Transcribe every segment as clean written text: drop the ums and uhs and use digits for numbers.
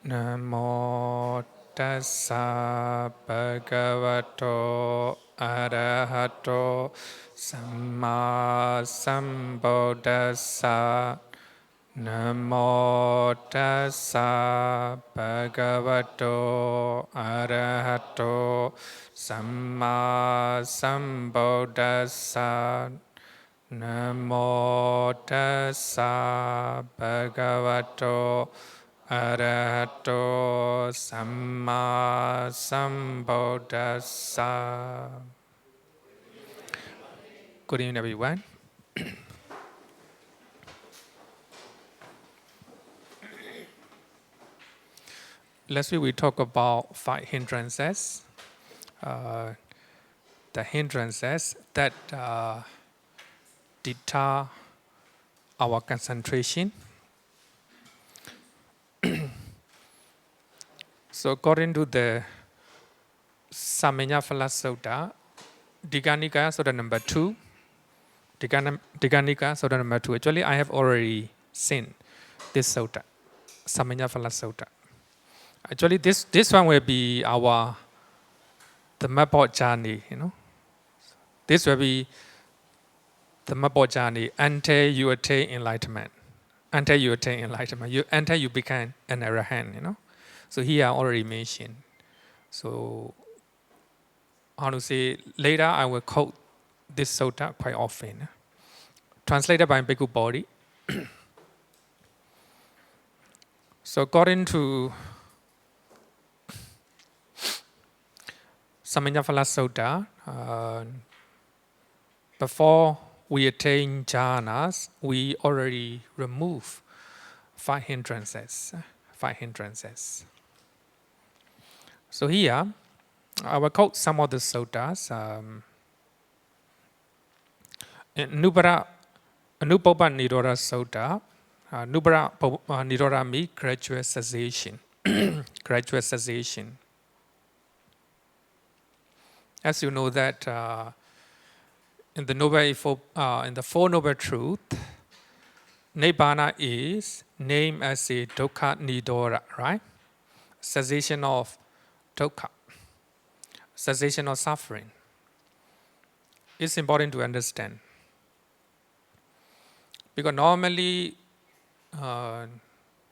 Namo tassa bhagavato arahato samma sambuddhassa. Namo tassa bhagavato arahato samma sambuddhassa. Namo tassa bhagavato arahato samma sambuddhassa. Good evening, everyone. Last week we talked about 5 hindrances. The hindrances that deter our concentration. So according to the Samanyaphala Sutta, Diganika Sutta number 2, Diganika Sutta number 2. Actually, I have already seen this Sutta, Samanyaphala Sutta. Actually, this one will be the mapboard journey, This will be the mapboard journey until you attain enlightenment. Until you attain enlightenment, until you become an arahant, So here I already mentioned. So how to say, later I will quote this sutta quite often. Translated by Bhikkhu Bodhi. So according to Samanyaphala Sutta, before we attain jhanas, we already remove 5 hindrances. 5 hindrances. So here, I will quote some of the suttas. In Anubhava Nirodha Sutta, Anubhava Nirodha means gradual cessation. Gradual cessation. As you know that in the Four Noble Truths, Nibbana is named as a dukkha nirodha, right? Cessation of dukkha, cessation of suffering. It's important to understand. Because normally,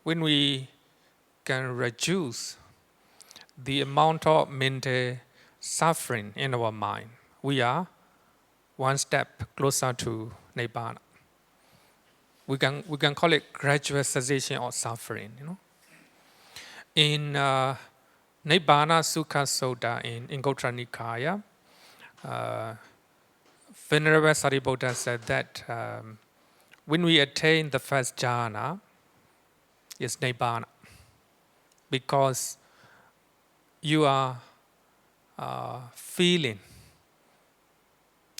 when we can reduce the amount of mental suffering in our mind, we are one step closer to Nibbana. We can call it gradual cessation of suffering, In Nibbana Sukha Sutta in Anguttara Nikaya, Venerable Sariputta said that when we attain the first jhana, it's Nibbana. Because you are feeling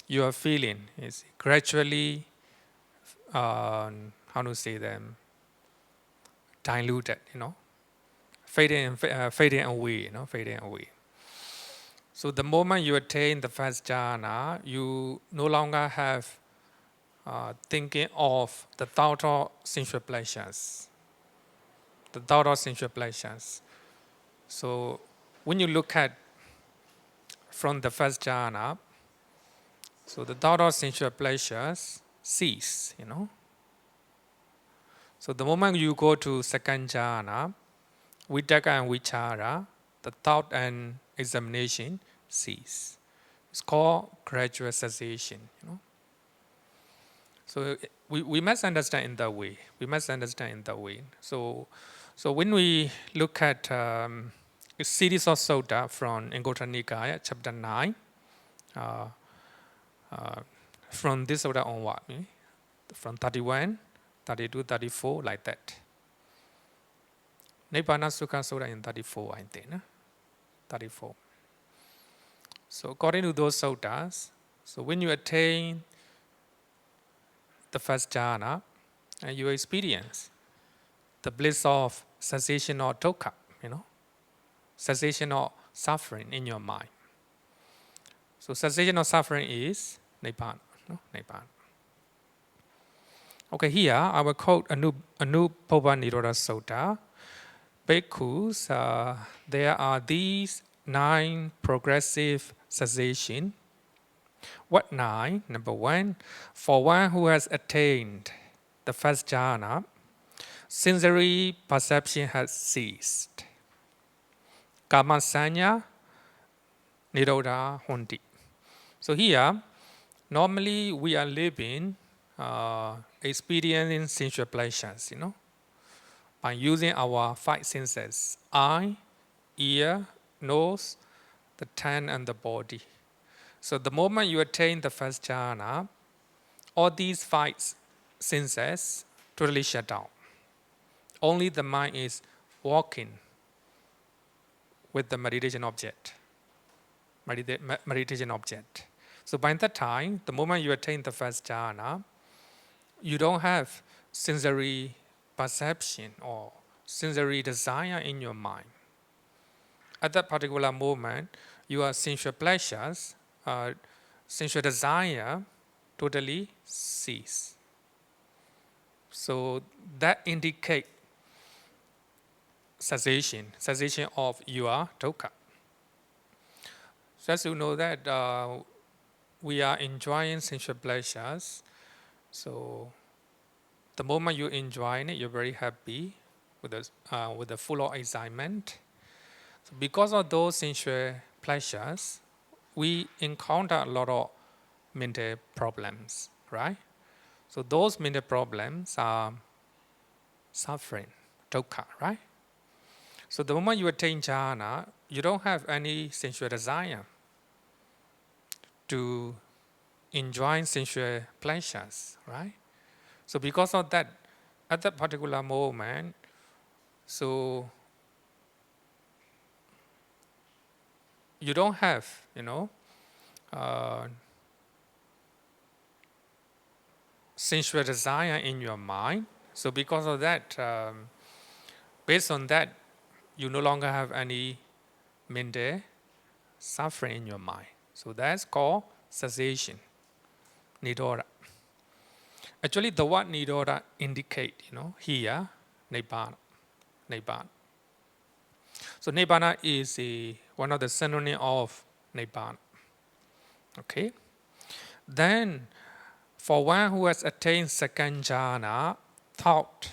is gradually, how to say them, diluted, fading away, fading away. So the moment you attain the first jhana, you no longer have thinking of the thought of sensual pleasures. The thought of sensual pleasures. So when you look at from the first jhana, so the thought of sensual pleasures cease, So the moment you go to second jhana, Vitakka and Vichara, the thought and examination cease. It's called gradual cessation, So we must understand in that way. We must understand in that way. So when we look at a series of sutta from Anguttara Nikaya, chapter 9, from this sutta onward, from 31, 32, 34, like that. Nibbana Sukha Sutta in 34, I think. 34. So according to those suttas, so when you attain the first jhana, and you experience the bliss of cessation of dukkha, cessation of suffering in your mind. So cessation of suffering is Nibbana. Nibbana. Okay, here I will quote Anubhava Nirodha Sutta, Bhikkhus, there are these 9 progressive cessation. What 9? Number 1, for one who has attained the first jhana, sensory perception has ceased. Kama sanya nirodha honti. So here, normally we are living, experiencing sensual pleasures, by using our 5 senses: eye, ear, nose, the tongue, and the body. So the moment you attain the first jhana, all these 5 senses totally shut down. Only the mind is walking with the meditation object. Meditation object. So by that time, the moment you attain the first jhana, you don't have sensory perception or sensory desire in your mind. At that particular moment, your sensual pleasures, sensual desire totally cease. So that indicates cessation of your dukkha. So as you know that we are enjoying sensual pleasures, so the moment you enjoy it, you're very happy with the full of excitement. So because of those sensual pleasures, we encounter a lot of mental problems, right? So those mental problems are suffering, dukkha, right? So the moment you attain jhana, you don't have any sensual desire to enjoy sensual pleasures, right? So because of that, at that particular moment, so you don't have, sensual desire in your mind. So because of that, based on that, you no longer have any mental suffering in your mind. So that's called cessation, nirodha. Actually, the word nirodha indicate, here, nibbana. So nibbana is one of the synonym of nibbana. Okay. Then, for one who has attained second jhana, thought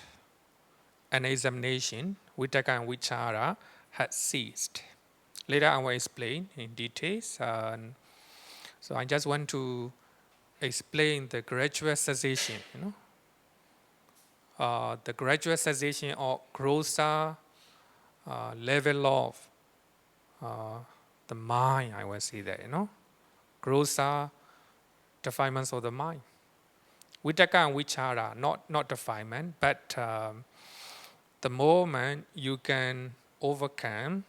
and examination, vitakka and vichara, had ceased. Later I will explain in details. So I just want to explain the gradual cessation, the gradual cessation of grosser level of the mind, I will say that, grosser defilements of the mind. Vitakka and vichara, not defilement, but the moment you can overcome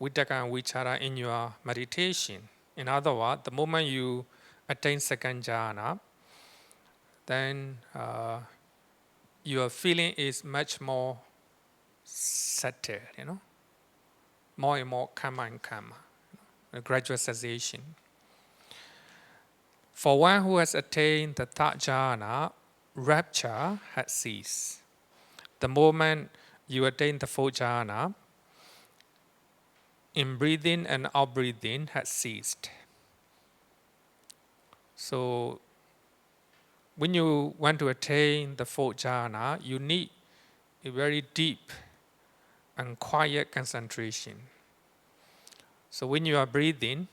vitakka and vichara in your meditation. In other words, the moment you attain second jhana, then your feeling is much more settled, more and more karma and karma, a gradual cessation. For one who has attained the third jhana, rapture has ceased. The moment you attain the fourth jhana, in breathing and out breathing has ceased. So when you want to attain the fourth jhana, you need a very deep and quiet concentration. So when you are breathing,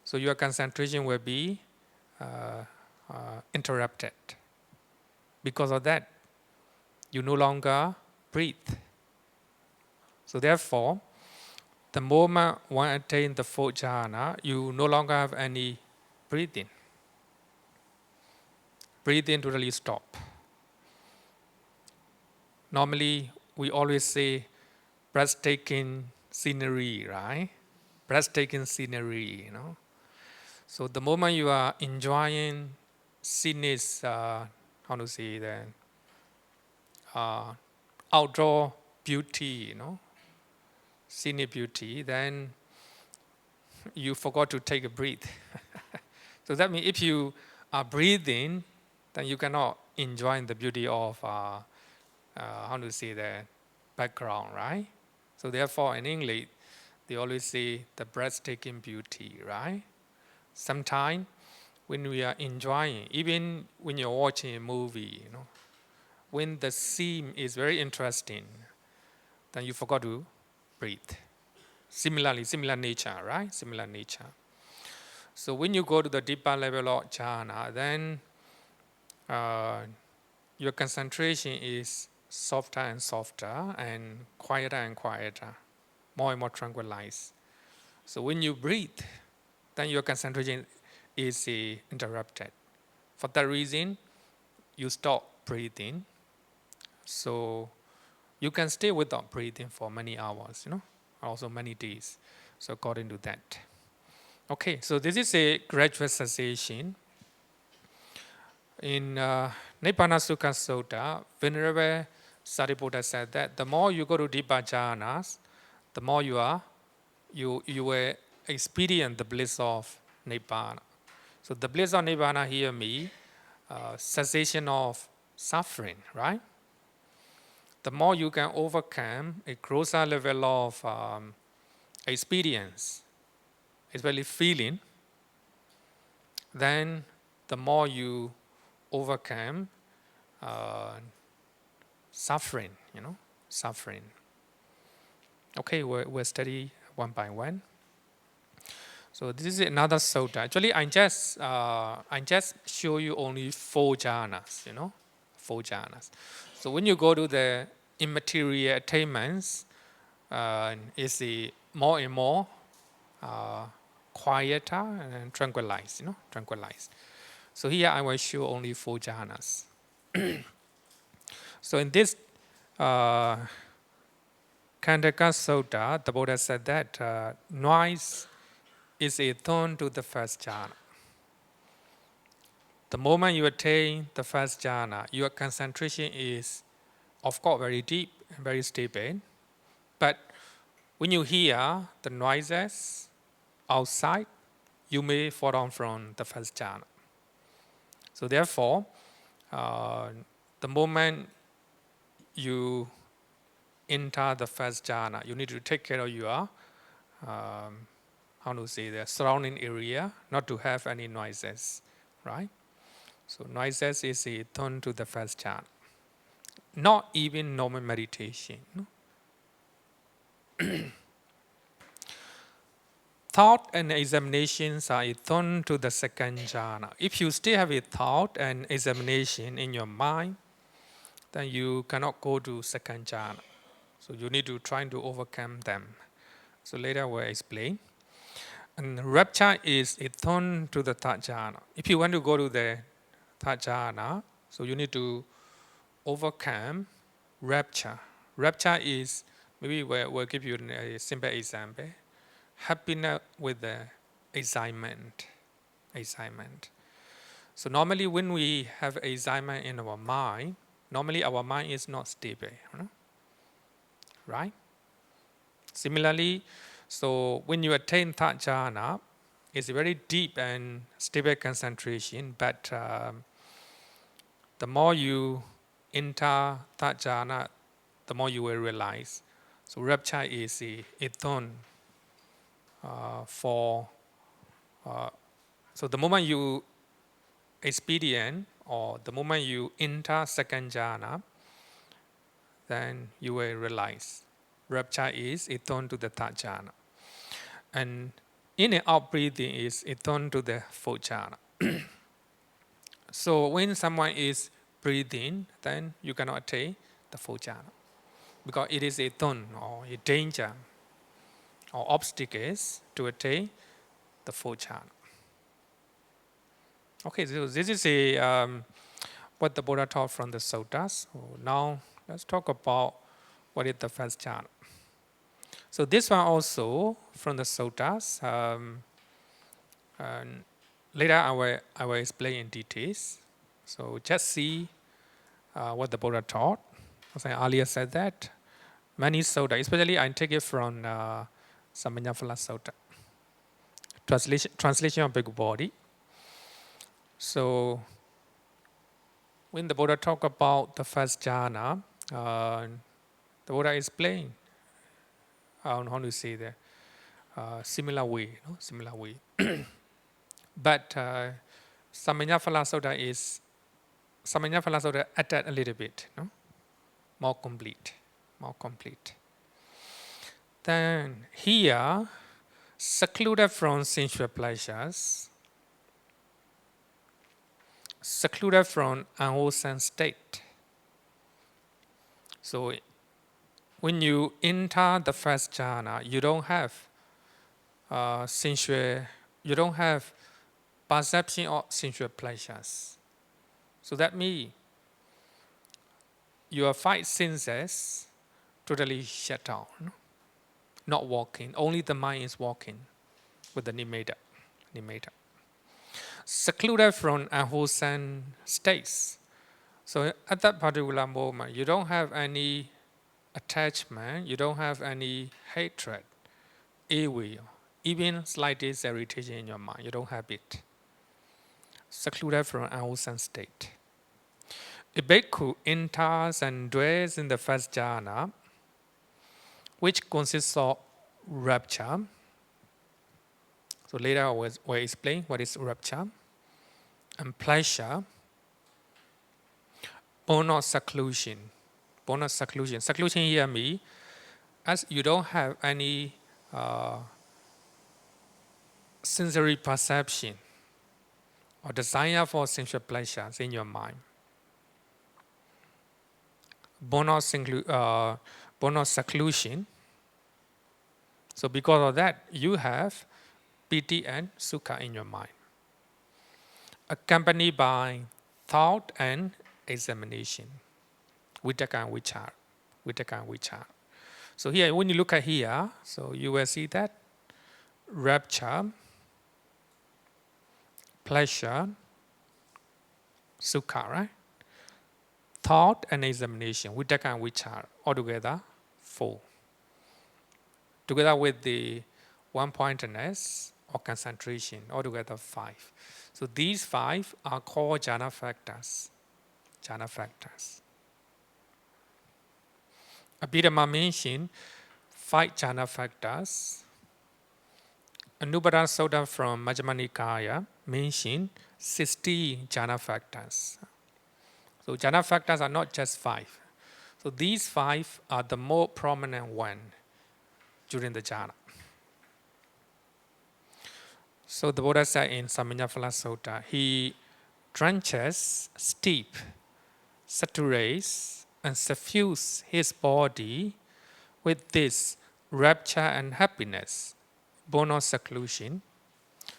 so your concentration will be interrupted. Because of that, you no longer breathe. So therefore, the moment one attains the fourth jhana, you no longer have any breathing. Breathing totally stop. Normally, we always say breathtaking scenery, right? Breathtaking scenery, So the moment you are enjoying scenic, how to say that, outdoor beauty, scenic beauty, then you forgot to take a breath. So that means if you are breathing, then you cannot enjoy the beauty of, how to say that, background, right? So therefore, in English, they always say the breathtaking beauty, right? Sometimes when we are enjoying, even when you're watching a movie, when the scene is very interesting, then you forgot to breathe. Similarly, similar nature, right? Similar nature. So when you go to the deeper level of jhana, then uh, your concentration is softer and softer and quieter, more and more tranquilized. So when you breathe, then your concentration is interrupted. For that reason, you stop breathing. So you can stay without breathing for many hours, also many days. So according to that. Okay, so this is a gradual cessation. In Nibbana Sukha Sutta, Venerable Sariputta said that the more you go to deeper jhanas, the more you will experience the bliss of Nibbana. So the bliss of Nibbana here means cessation of suffering, right? The more you can overcome a grosser level of experience, especially feeling, then the more you overcome suffering, suffering. Okay, we'll study one by one. So this is another sutta. Actually, I just show you only 4 jhanas, 4 jhanas. So when you go to the immaterial attainments, it's the more and more quieter and tranquilized, tranquilized. So here I will show only 4 jhanas. So in this uh, Khandaka Sutta, the Buddha said that noise is a thorn to the first jhana. The moment you attain the first jhana, your concentration is, of course, very deep and very stable. But when you hear the noises outside, you may fall down from the first jhana. So therefore, the moment you enter the first jhana, you need to take care of your the surrounding area, not to have any noises, right? So noises is a turn to the first jhana. Not even normal meditation. Thought and examinations are a turn to the second jhana. If you still have a thought and examination in your mind, then you cannot go to second jhana. So you need to try to overcome them. So later we'll explain. And rapture is a turn to the third jhana. If you want to go to the third jhana, so you need to overcome rapture. Rapture is, maybe we'll give you a simple example. Happiness with the excitement. Excitement. So normally when we have excitement in our mind, normally our mind is not stable, right? Similarly, so when you attain third jhana, it's a very deep and stable concentration, but the more you enter third jhana, the more you will realize. So rapture is a thorn for, so the moment you experience or the moment you enter second jhana, then you will realize rapture is a thorn to the third jhana. And in and out breathing is a thorn to the fourth jhana. So when someone is breathing, then you cannot attain the fourth jhana, because it is a thorn or a danger or obstacles to attain the fourth jhana. Okay, so this is what the Buddha taught from the suttas. So now let's talk about what is the first jhana. So this one also from the suttas. And later I will explain in details. So just see what the Buddha taught. As I earlier said that many sutta, especially I take it from Samanyaphala Sutta, translation of Big Body. So when the Buddha talked about the first jhana, the The Buddha explained how to say that similar way, similar way. But Samanyaphala Sutta added a little bit, more complete, more complete. Then here, secluded from sensual pleasures, secluded from unwholesome state. So when you enter the first jhana, you don't have sensual, you don't have perception of sensual pleasures. So that means your five senses totally shut down, not working. Only the mind is working with the nimitta. Secluded from unwholesome states. So at that particular moment, you don't have any attachment, you don't have any hatred, ill will, even slightest irritation in your mind. You don't have it. Secluded from unwholesome state. A bhikkhu enters and dwells in the first jhana, which consists of rapture. So later I will explain what is rapture, and pleasure, born of seclusion. Born of seclusion. Seclusion here means as you don't have any sensory perception or desire for sensual pleasures in your mind. Born of seclusion. So because of that, you have piti and sukha in your mind, accompanied by thought and examination, vitakka and vichara. So here, when you look at here, so you will see that rapture, pleasure, sukha, right? Thought and examination, vitakka and vichara, altogether 4. Together with the one-pointedness or concentration, altogether 5. So these 5 are called jhana factors. Jhana factors. Abhidhamma mentioned 5 jhana factors. Anubbara Sutta from Majjhima Nikaya mentioned 60 jhana factors. So jhana factors are not just 5. So these 5 are the more prominent one during the jhana. So the Buddha said in Samanyaphala Sutta, he drenches, steep, saturates, and suffuse his body with this rapture and happiness, born of seclusion,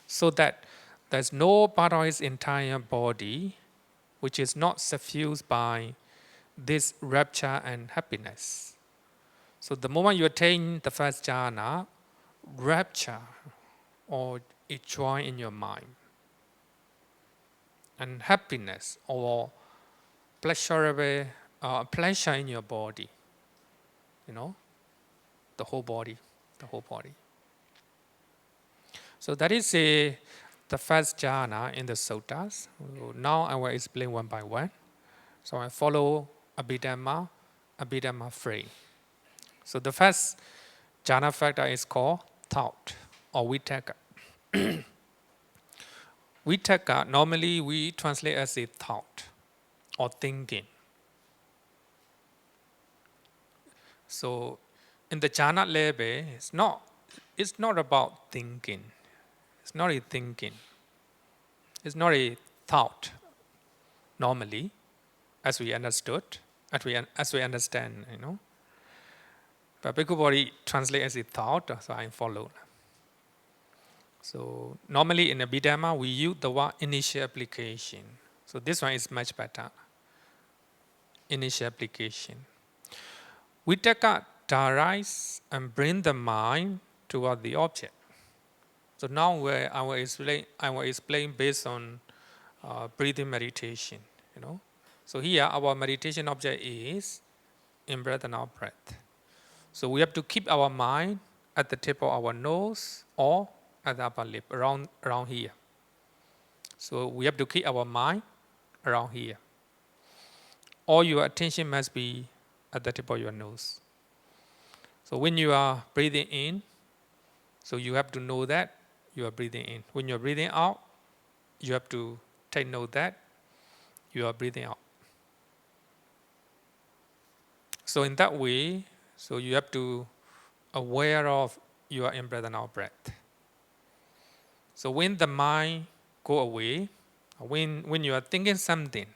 so that there's no part of his entire body which is not suffused by this rapture and happiness. So the moment you attain the first jhana, rapture or a joy in your mind, and happiness or pleasurable pleasure in your body, the whole body. So that is the first jhana in the suttas. Now I will explain one by one. So I follow Abhidhamma frame. So the first jhana factor is called thought or vitakka. Vitakka, normally we translate as a thought or thinking. So in the jhana level, it's not about thinking. It's not a thinking. It's not a thought, normally, as we understood, as we understand, But Bhikkhu Bodhi translate as a thought, so I follow. So normally in Abhidhamma, we use the word initial application. So this one is much better. Initial application. Vitakka directs and bring the mind toward the object. So now I will explain based on breathing meditation. So here our meditation object is in breath and out breath. So we have to keep our mind at the tip of our nose or at the upper lip, around here. So we have to keep our mind around here. All your attention must be at the tip of your nose. So when you are breathing in, so you have to know that you are breathing in. When you are breathing out, you have to take note that you are breathing out. So in that way, so you have to aware of your in-breath and out-breath. So when the mind go away, when you are thinking something,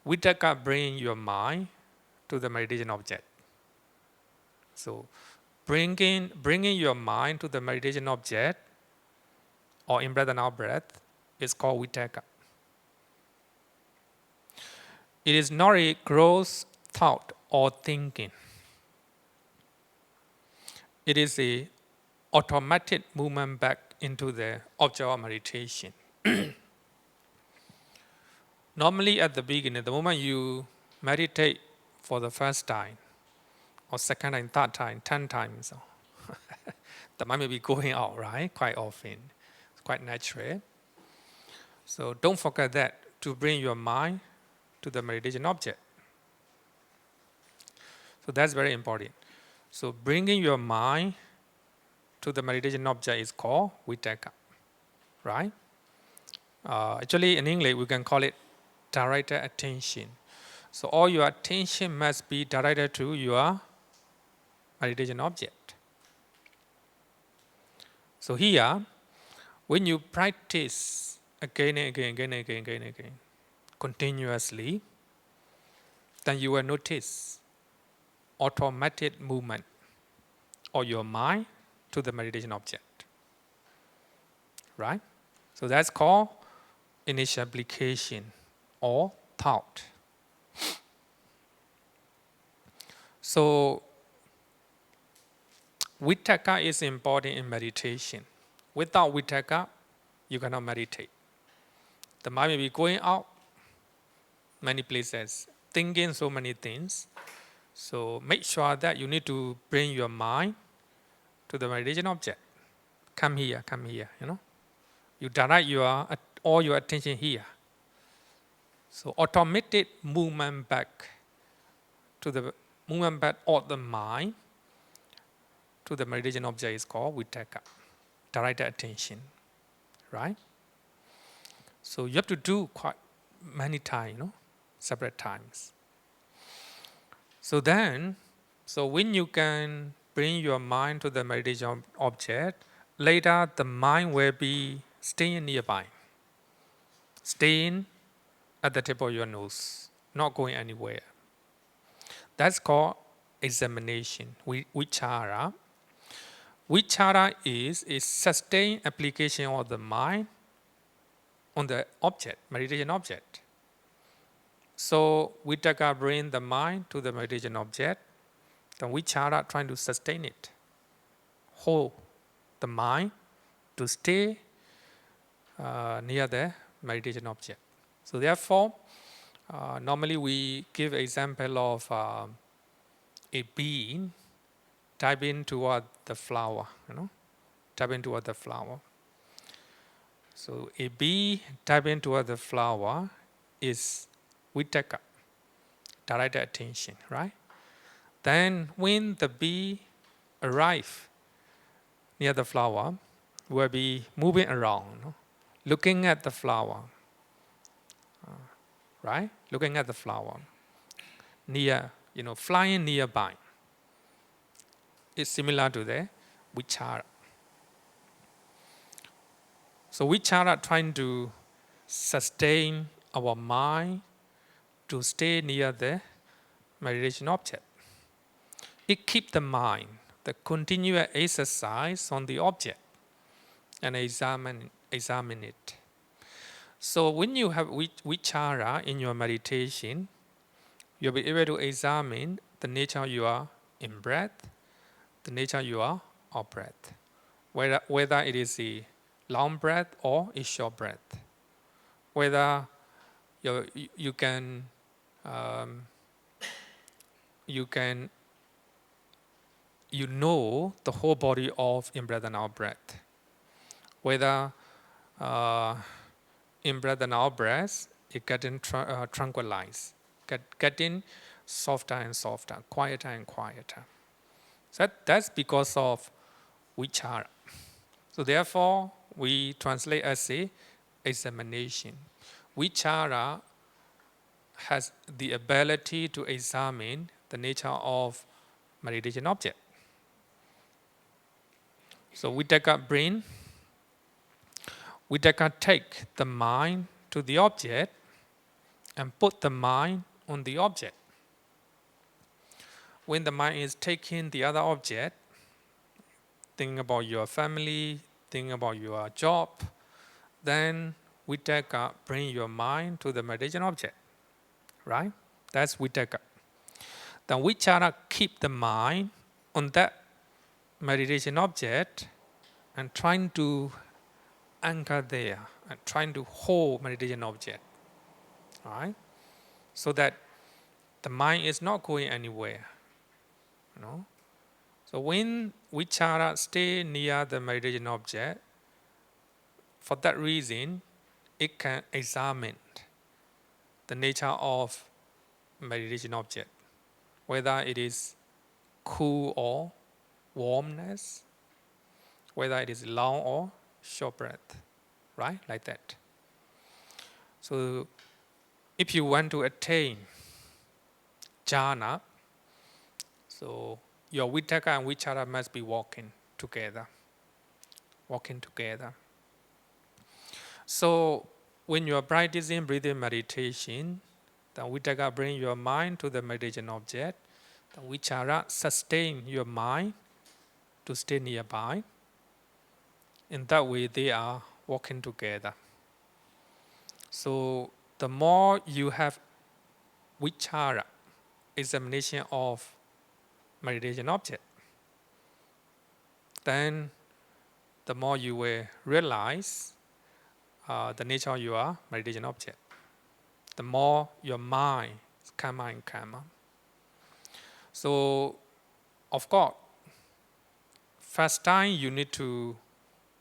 Vitaka bring your mind to the meditation object. So bringing your mind to the meditation object or in-breath and out-breath is called Vitaka. It is not a gross thought or thinking. It is a automatic movement back into the object of meditation. Normally at the beginning, the moment you meditate for the first time, or second time, third time, 10 times, the mind may be going out, right? Quite often. It's quite natural. So don't forget that to bring your mind to the meditation object. So that's very important. So bringing your mind to the meditation object is called Vitaka, right? Actually, in English, we can call it directed attention. So all your attention must be directed to your meditation object. So here, when you practice again and again, continuously, then you will notice automatic movement of your mind to the meditation object, right? So that's called initial application or thought. So Vitaka is important in meditation. Without Vitaka, you cannot meditate. The mind may be going out many places, thinking so many things. So make sure that you need to bring your mind to the meditation object. Come here, you know. You direct all your attention here. So automatic movement back to the movement back of the mind to the meditation object is called Vitaka, direct attention, right? So you have to do quite many times, you know, separate times. So when you can bring your mind to the meditation object, later the mind will be staying nearby, staying at the tip of your nose, not going anywhere. That's called examination, vichara. Vichara is a sustained application of the mind on the object, meditation object. So Vitaka bring the mind to the meditation object, then vichara trying to sustain it, hold the mind to stay near the meditation object. So therefore, normally we give example of a bee diving toward the flower, you know, diving toward the flower. So a bee diving toward the flower is Vitaka, direct attention, right? Then when the bee arrive near the flower, will be moving around, no? Looking at the flower, right? Looking at the flower, near, you know, flying nearby. It's similar to the vichara. So vichara trying to sustain our mind to stay near the meditation object. It keeps the mind, the continuous exercise on the object and examine it. So when you have vichara in your meditation, you'll be able to examine the nature of your in-breath, the nature of your out-breath, whether it is a long breath or a short breath, whether you can know the whole body of in-breath and out-breath, whether in-breath and out-breath is getting tranquilized, getting softer and softer, quieter and quieter. So that's because of vichara. So therefore, we translate as a examination. Vichara has the ability to examine the nature of meditation object. So Vitaka brain, Vitaka take the mind to the object and put the mind on the object. When the mind is taking the other object, thinking about your family, thinking about your job, then Vitaka bring your mind to the meditation object, right? That's Vitaka. Then Vichara keep the mind on that meditation object and trying to anchor there and trying to hold meditation object, right? So that the mind is not going anywhere, you know. So when vichara stay near the meditation object, for that reason, it can examine the nature of meditation object, whether it is cool or warmness, whether it is long or short breath, right? Like that. So if you want to attain jhana, so your vitaka and vichara must be walking together. Walking together. So when you are practicing breathing meditation, the vitaka bring your mind to the meditation object. The vichara sustain your mind to stay nearby. In that way, they are walking together. So the more you have vichara, examination of meditation object, then the more you will realize the nature of your meditation object. The more your mind is calmer and calmer. So, of course, first time you need to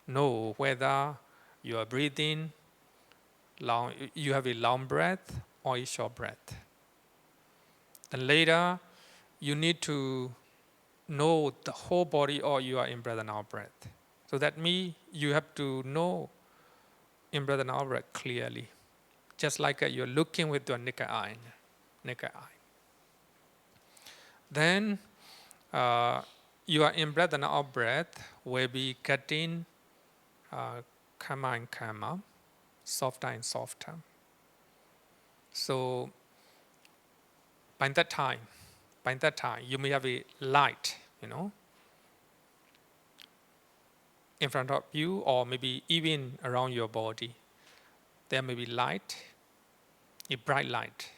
know whether you are breathing long, you have a long breath or a short breath. Then later, you need to know the whole body or you are in breath and out breath. So that means you have to know in breath and out breath clearly, just like you're looking with your naked eye. Naked eye. Then your in breath and out breath will be getting calmer and calmer, softer and softer. So by that time, you may have a light, in front of you or maybe even around your body. There may be light, a bright light.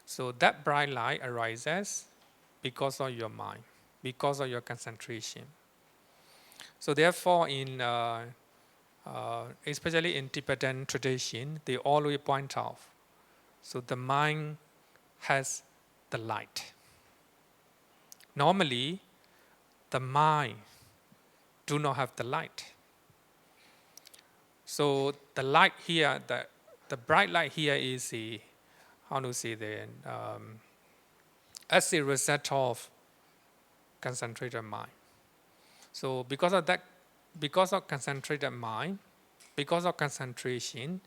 So that bright light arises because of your mind, because of your concentration. So therefore, especially in Tibetan tradition, they always point out. So the mind has the light. Normally, the mind do not have the light. So the light here, the bright light here is as a result of concentrated mind. So because of that, because of concentrated mind, because of concentration,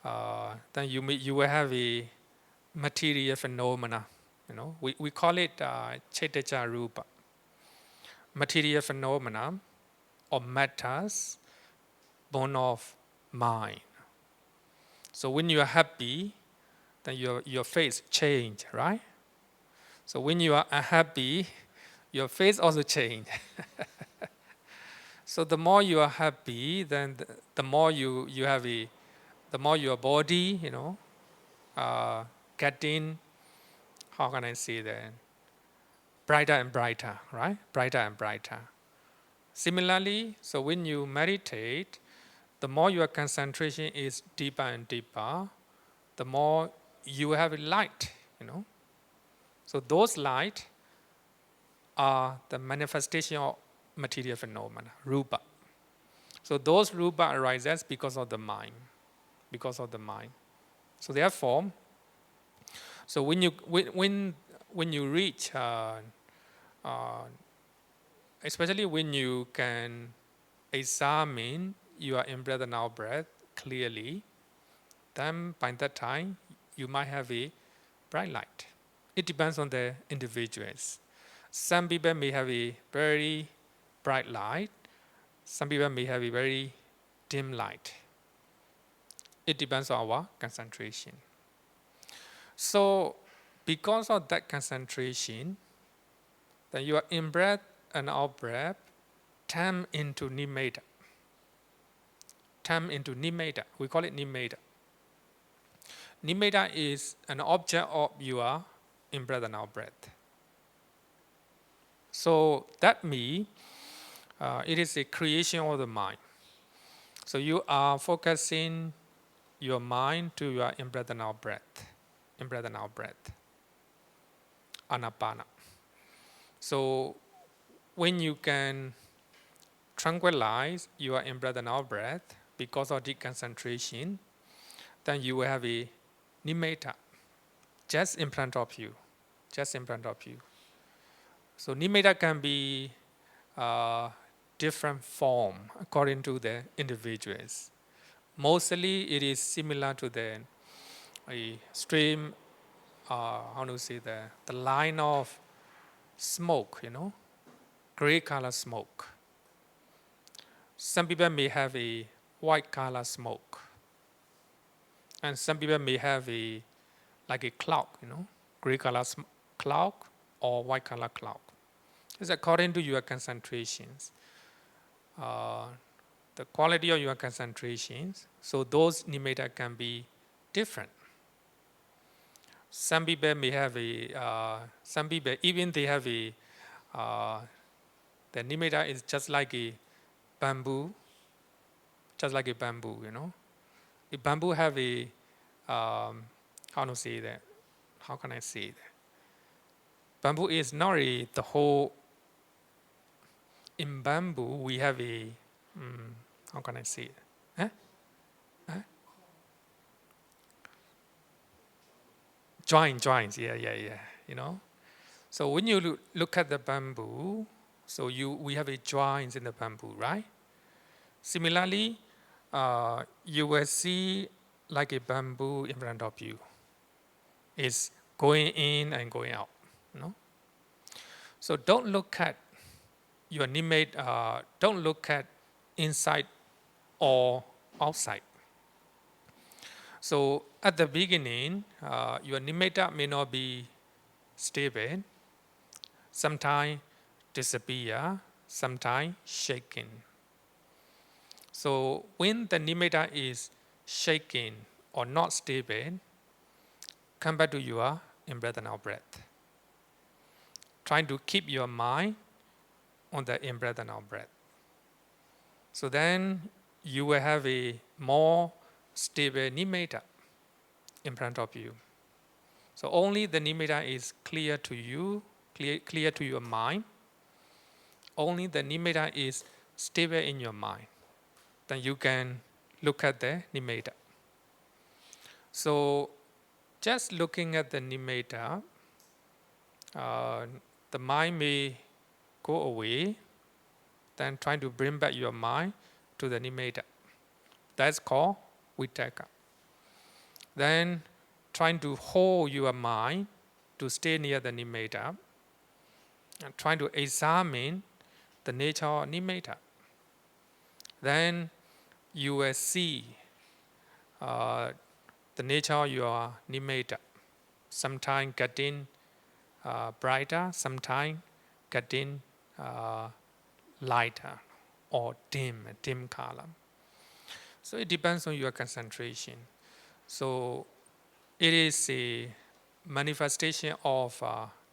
then you will have a material phenomena. We call it Chaitaja Rupa. Material phenomena or matters born of mind. So when you are happy, then your face change, right? So when you are unhappy, your face also change. So the more you are happy, then the more you have the more your body, getting, how can I say that, brighter and brighter, right? Brighter and brighter. Similarly, so when you meditate, the more your concentration is deeper and deeper, the more you have a light, So those light are the manifestation of material phenomena, rupa. So those rupa arises because of the mind, So therefore, so when you reach especially when you can examine your in-breath and out-breath clearly, then by that time you might have a bright light. It depends on the individuals. Some people may have a very bright light. Some people may have a very dim light. It depends on our concentration. So because of that concentration, then your in-breath and out-breath turn into nimitta. We call it nimitta. Nimitta is an object of your in-breath and out-breath. So that means it is a creation of the mind. So you are focusing your mind to your in-breath and out-breath. In-breath and out-breath. Anapana. So when you can tranquilize your in-breath and out-breath because of the concentration, then you will have a nimitta just in front of you. Just in front of you. So nimitta can be different form according to the individuals. Mostly it is similar to the stream, the line of smoke, gray color smoke. Some people may have a white color smoke. And some people may have like a cloud, gray color cloud or white color cloud. It's according to your concentrations. The quality of your concentrations, so those nimitta can be different. Some people may have some people, even they have the nimitta is just like a bamboo, The bamboo have a, how can I say that? Bamboo is not the whole, in bamboo we have a, how can I say it? Huh? Huh? Joints, yeah. So when you look at the bamboo, so we have a joints in the bamboo, right? Similarly, you will see like a bamboo in front of you. It's going in and going out, So don't look at your nimitta, don't look at inside or outside. So at the beginning, your nimitta may not be stable, sometimes disappear, sometimes shaking. So when the nimitta is shaking or not stable, come back to your in-breath and out-breath. Trying to keep your mind on the in-breath and out-breath. So then you will have a more stable nimitta in front of you. So only the nimitta is clear to you, clear to your mind. Only the nimitta is stable in your mind. Then you can look at the nimitta. So just looking at the nimitta, the mind may go away, then trying to bring back your mind to the nimitta. That's called vitakka. Then trying to hold your mind to stay near the nimitta, and trying to examine the nature of nimitta. Then you will see the nature of your nimitta. Sometimes getting brighter, sometimes getting lighter or dim color. So it depends on your concentration. So it is a manifestation of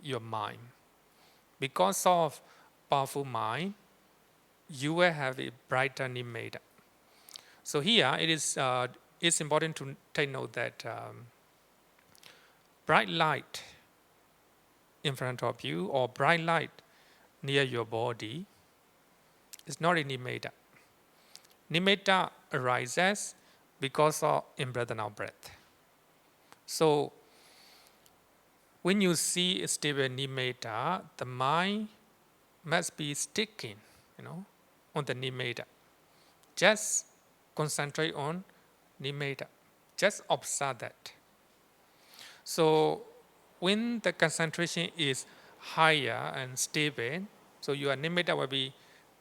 your mind. Because of powerful mind, you will have a brighter nimitta. So here it is it's important to take note that bright light in front of you or bright light near your body is not a nimitta. Nimitta arises because of in-breath and out-breath. So when you see a stable nimitta, the mind must be sticking, on the nimitta. Just concentrate on nimitta. Just observe that. So when the concentration is higher and stable, so your nimitta will be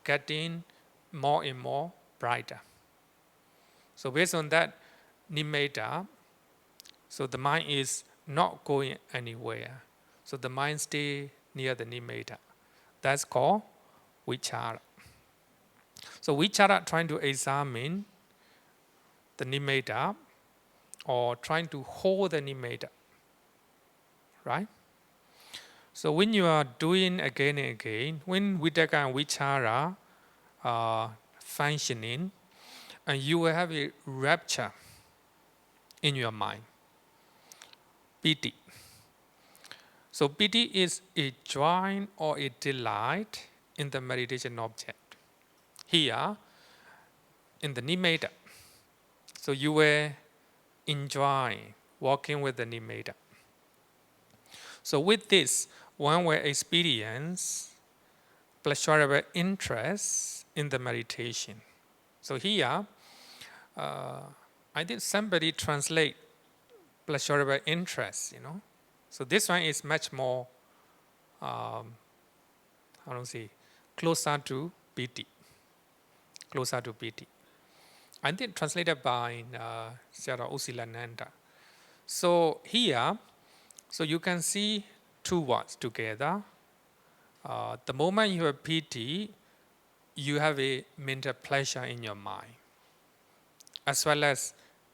getting more and more brighter. So based on that nimitta, so the mind is not going anywhere. So the mind stay near the nimitta. That's called vichara. So vichara trying to examine the nimitta or trying to hold the nimitta, right? So when you are doing again and again, when vitakka and vichara are functioning, and you will have a rapture in your mind, piti. So piti is a joy or a delight in the meditation object. Here, in the nimitta, so you will enjoy walking with the nimitta. So with this, one will experience pleasurable interest in the meditation. So here, I think somebody translate pleasurable interest, So this one is much more, how do I say, closer to piti. Closer to piti. I think translated by Sarah Usilananda. So here, so you can see two words together. The moment you have piti, you have a mental pleasure in your mind, as well as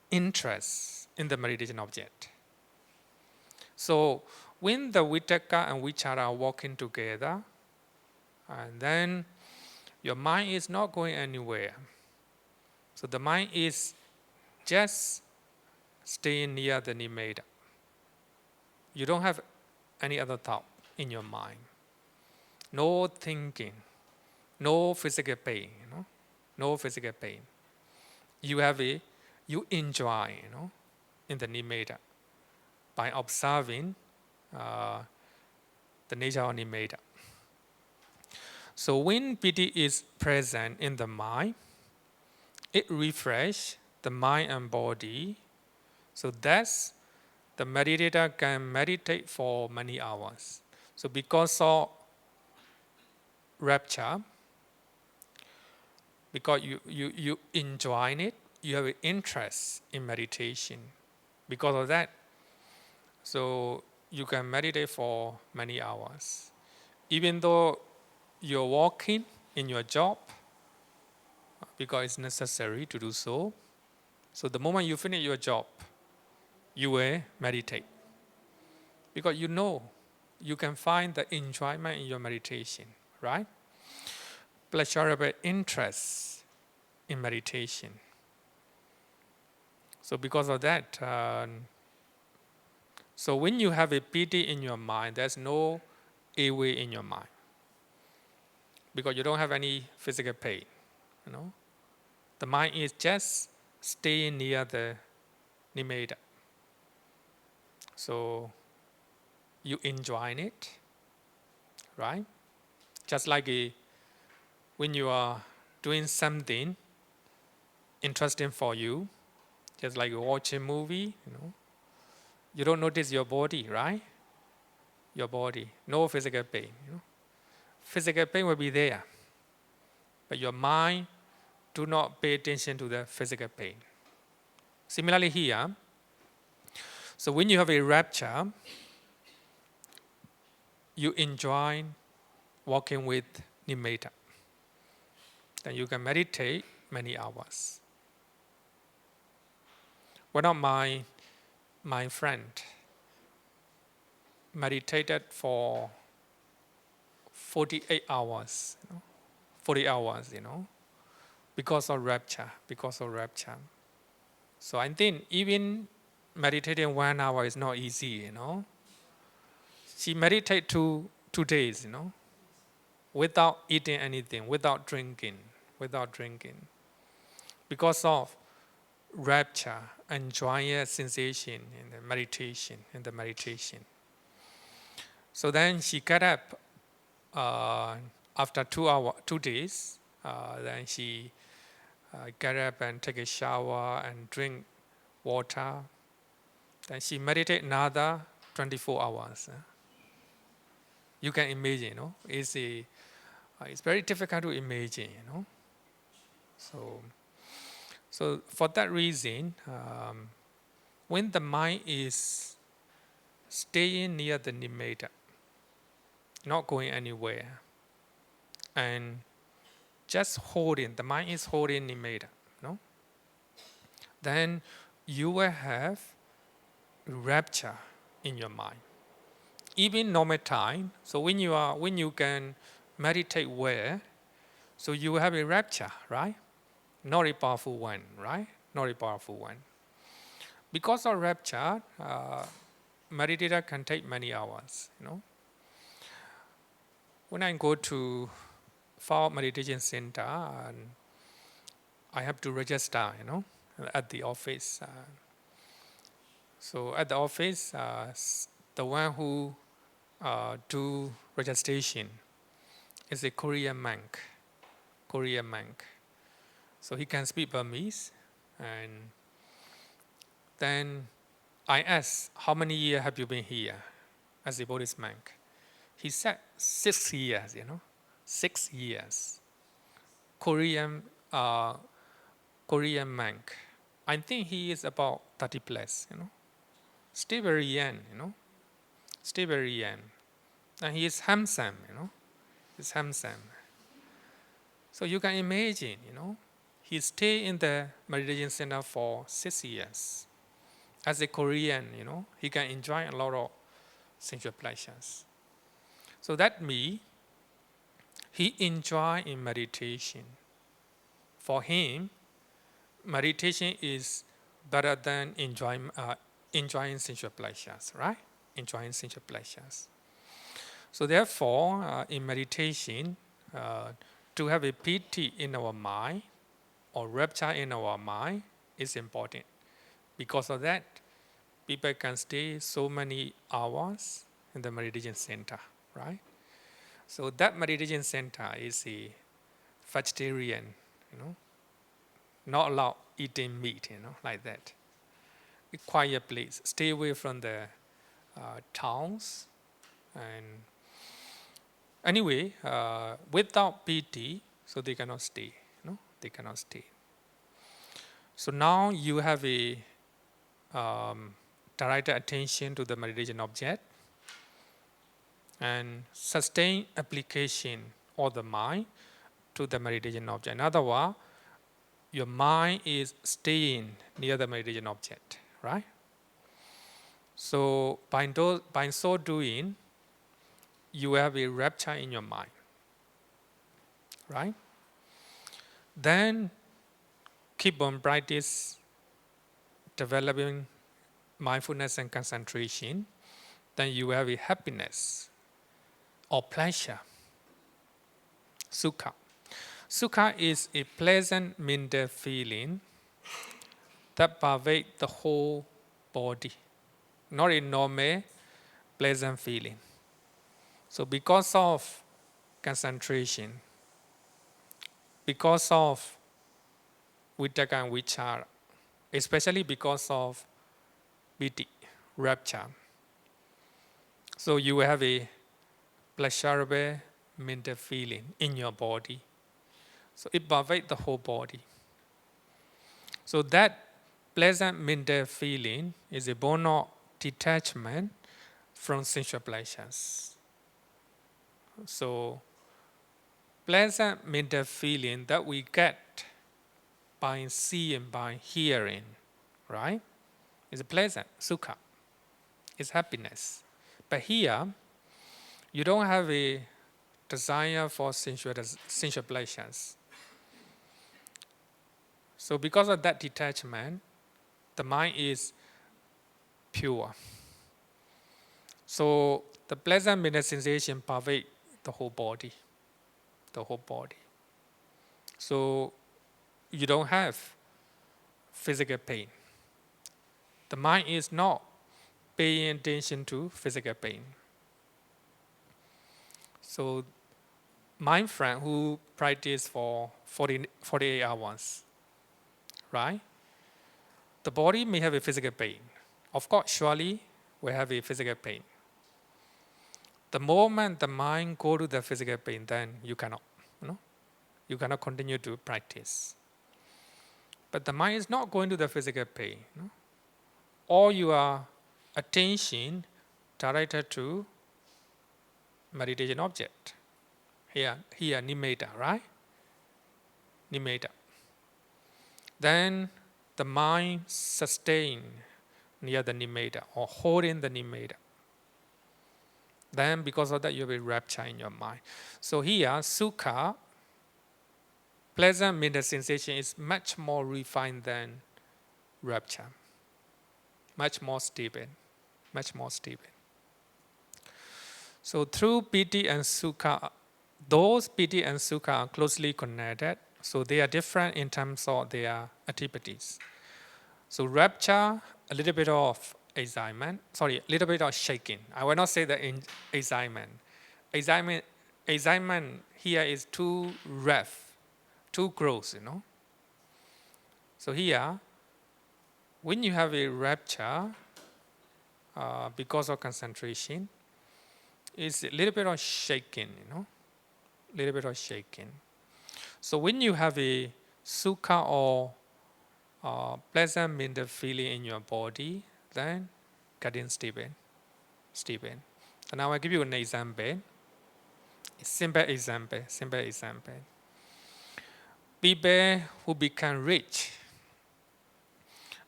interest in the meditation object. So when the vitakka and vichara are walking together, and then your mind is not going anywhere. So the mind is just staying near the nimitta. You don't have any other thought in your mind. No thinking, no physical pain, no physical pain. You enjoy, in the nimitta by observing the nature of nimitta. So when piti is present in the mind, it refreshes the mind and body. So thus, the meditator can meditate for many hours. So because of rapture, because you enjoy it, you have an interest in meditation. Because of that, so you can meditate for many hours. Even though you're walking in your job, because it's necessary to do so. So the moment you finish your job, you will meditate. Because you can find the enjoyment in your meditation, right? Pleasurable interest in meditation. So because of that, so when you have a piti in your mind, there's no airway in your mind. Because you don't have any physical pain, The mind is just staying near the nimitta. So you enjoy it, right? Just like when you are doing something interesting for you, just like you watch a movie, you don't notice your body, right? Your body, no physical pain. Physical pain will be there, but your mind do not pay attention to the physical pain. Similarly here, so when you have a rapture, you enjoy walking with nimitta. Then you can meditate many hours. One of my friend meditated for 48 hours, 40 hours, because of rapture. So I think even meditating 1 hour is not easy, She meditated 2 days, without eating anything, without drinking. Because of rapture and joyous sensation in the meditation. So then she got up After 2 days, then she get up and take a shower and drink water. Then she meditate another 24 hours. You can imagine, it's very difficult to imagine. So, so for that reason, when the mind is staying near the nimitta, not going anywhere, and just holding, the mind is holding nimitta, then you will have rapture in your mind. Even normal time, so when you can meditate well, so you have a rapture, right? Not a powerful one, right? Not a powerful one. Because of rapture, meditator can take many hours. When I go to for meditation center, and I have to register, at the office. So at the office, the one who do registration is a Korean monk. Korean monk. So he can speak Burmese, and then I asked, how many years have you been here as a Buddhist monk? He said 6 years. 6 years. Korean Korean monk. I think he is about 30 plus. Still very young. Still very young. And he is handsome. He's handsome. So you can imagine, he stayed in the meditation center for 6 years. As a Korean, he can enjoy a lot of sensual pleasures. So that means he enjoy in meditation. For him, meditation is better than enjoying sensual pleasures, right? Enjoying sensual pleasures. So therefore, in meditation, to have a piti in our mind or rapture in our mind is important. Because of that, people can stay so many hours in the meditation center, right? So that meditation center is a vegetarian, not allowed eating meat, like that. A quiet place. Stay away from the towns. And anyway, without piti, so they cannot stay. They cannot stay. So now you have a direct attention to the meditation object and sustained application of the mind to the meditation object. In other words, your mind is staying near the meditation object, right? So by so doing, you have a rapture in your mind, right? Then keep on practice developing mindfulness and concentration. Then you have a happiness or pleasure. Sukha. Sukha is a pleasant mental feeling that pervades the whole body, not a normal pleasant feeling. So because of concentration, because of vitakka and vichara, especially because of piti, rapture, so you have a pleasurable mental feeling in your body. So it pervades the whole body. So that pleasant mental feeling is a born of detachment from sensual pleasures. So pleasant mental feeling that we get by seeing, by hearing, right? Is pleasant, sukha. It's happiness. But here, you don't have a desire for sensual pleasures. So because of that detachment, the mind is pure. So the pleasant mental sensation pervades the whole body. The whole body. So you don't have physical pain. The mind is not paying attention to physical pain. So my friend who practice for 48 hours, right? The body may have a physical pain. Of course, surely we have a physical pain. The moment the mind go to the physical pain, then you cannot, you cannot continue to practice. But the mind is not going to the physical pain. All your attention directed to meditation object. Here, nimitta, right? Nimitta. Then the mind sustain near the nimitta or holding the nimitta. Then because of that, you have a rapture in your mind. So here, sukha, pleasant mental sensation, is much more refined than rapture. Much more stable. Much more stable. So through piti and sukha, those piti and sukha are closely connected. So they are different in terms of their activities. So rapture, a little bit of excitement. Sorry, a little bit of shaking. I will not say the excitement. Excitement here is too rough, too gross, So here, when you have a rapture, because of concentration, it's a little bit of shaking, a little bit of shaking. So when you have a sukha or pleasant mental feeling in your body, then getting stable. So now I give you an example. Simple example. People who become rich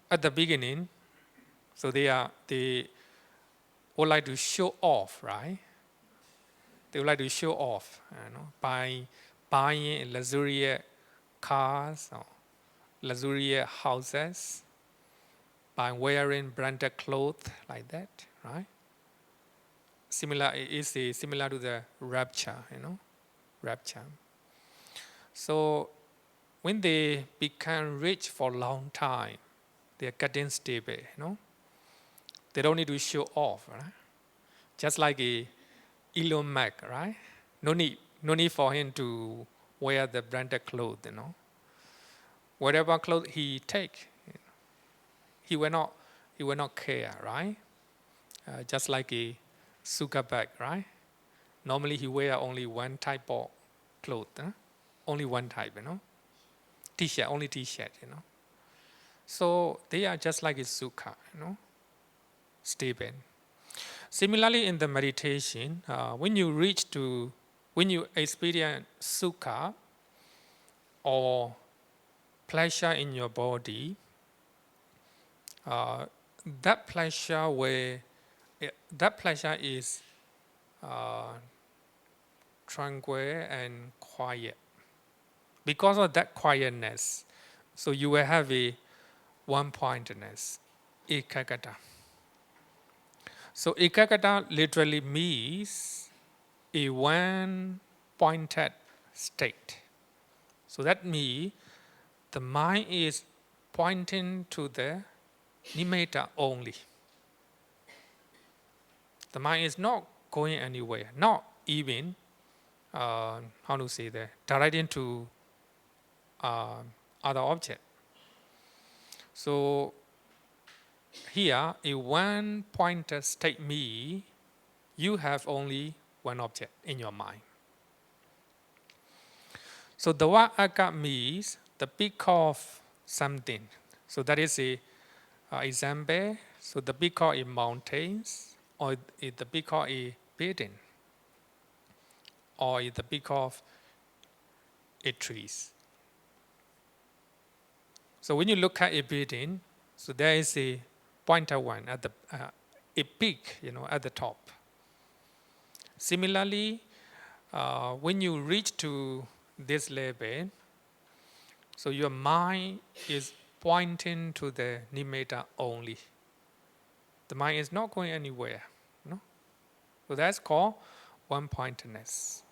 at the beginning, so they would like to show off, right? They would like to show off, by buying luxurious cars or luxurious houses, by wearing branded clothes like that, right? Similar to the rapture, rapture. So when they become rich for a long time, they are getting stable, They don't need to show off, right? Just like Elon Musk, right? No need for him to wear the branded clothes, Whatever clothes he take, he will not care, right? Just like a Zuckerberg, right? Normally he wear only one type of clothes, only one type, T-shirt, only T-shirt, So they are just like a sukha, stable. Similarly, in the meditation, when you experience sukha or pleasure in your body, that pleasure is tranquil and quiet. Because of that quietness, so you will have a one-pointedness, ekaggata. So ekaggata literally means a one-pointed state. So that means the mind is pointing to the nimitta only. The mind is not going anywhere, not even, directing to other object. So here, a one-pointed state means you have only one object in your mind. So the word aga means the peak of something. So that is a example. So the peak of a mountains, or the peak of a building, or the peak of a trees. So when you look at a building, so there is a pointer one at the a peak, at the top. Similarly, when you reach to this level, so your mind is pointing to the nimitta only. The mind is not going anywhere. So that's called one-pointedness.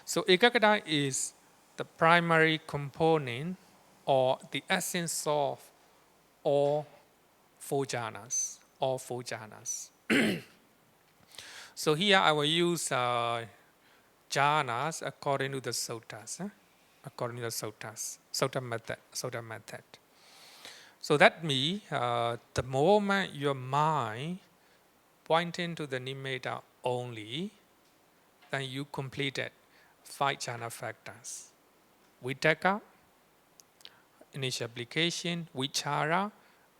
So ekaggata is the primary component or the essence of all four jhanas. So here I will use jhanas according to the suttas. According to the suttas, sutta method. So that means the moment your mind pointing to the nimitta only, then you completed 5 jhana factors. Vitaka, initial application; vichara,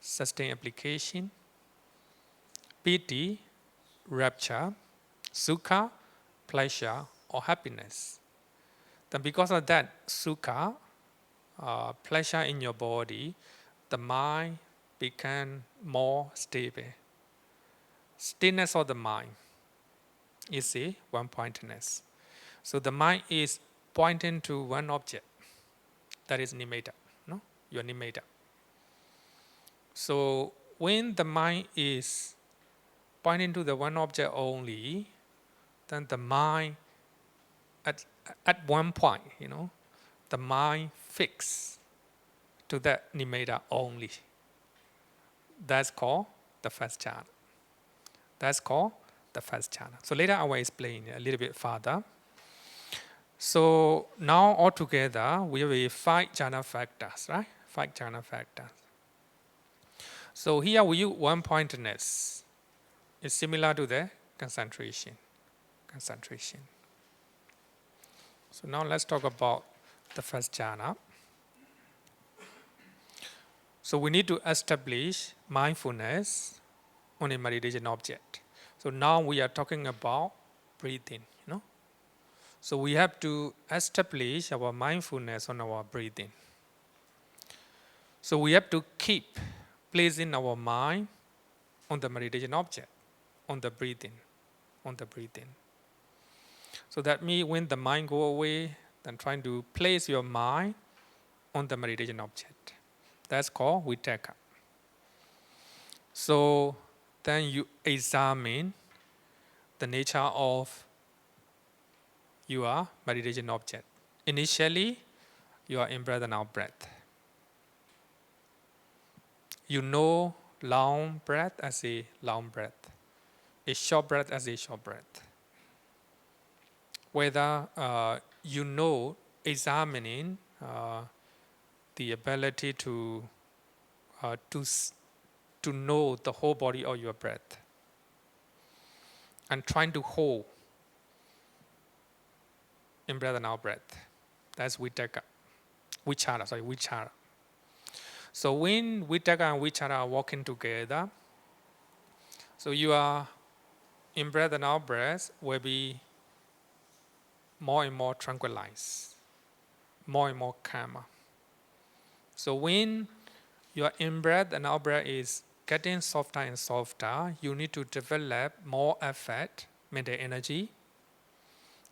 sustained application; piti, rapture; sukha, pleasure or happiness. Then because of that sukha, pleasure in your body, the mind become more stable. Stillness of the mind is a one-pointedness. So the mind is pointing to one object, that is nimitta, no? Your nimitta. So when the mind is pointing to the one object only, then the mind at one point, the mind fixed to that nimitta only. That's called the first jhana. That's called the first jhana. So later I will explain a little bit further. So now altogether we have 5 jhana factors, right? 5 jhana factors. So here we use one-pointedness. It's similar to the concentration. So now let's talk about the first jhana. So we need to establish mindfulness on a meditation object. So now we are talking about breathing, So we have to establish our mindfulness on our breathing. So we have to keep placing our mind on the meditation object, on the breathing. So that means when the mind go away, then trying to place your mind on the meditation object. That's called vitaka. So then you examine the nature of your meditation object. Initially, you are in breath and out breath. You know long breath as a long breath, a short breath as a short breath. Whether you know examining the ability to know the whole body of your breath and trying to hold in breath and out breath. That's vichara. So when vitaka and vichara are working together, so you are in breath and out breath will be more and more tranquilized, more and more calmer. So when your in-breath and out-breath is getting softer and softer, you need to develop more effort, mental energy.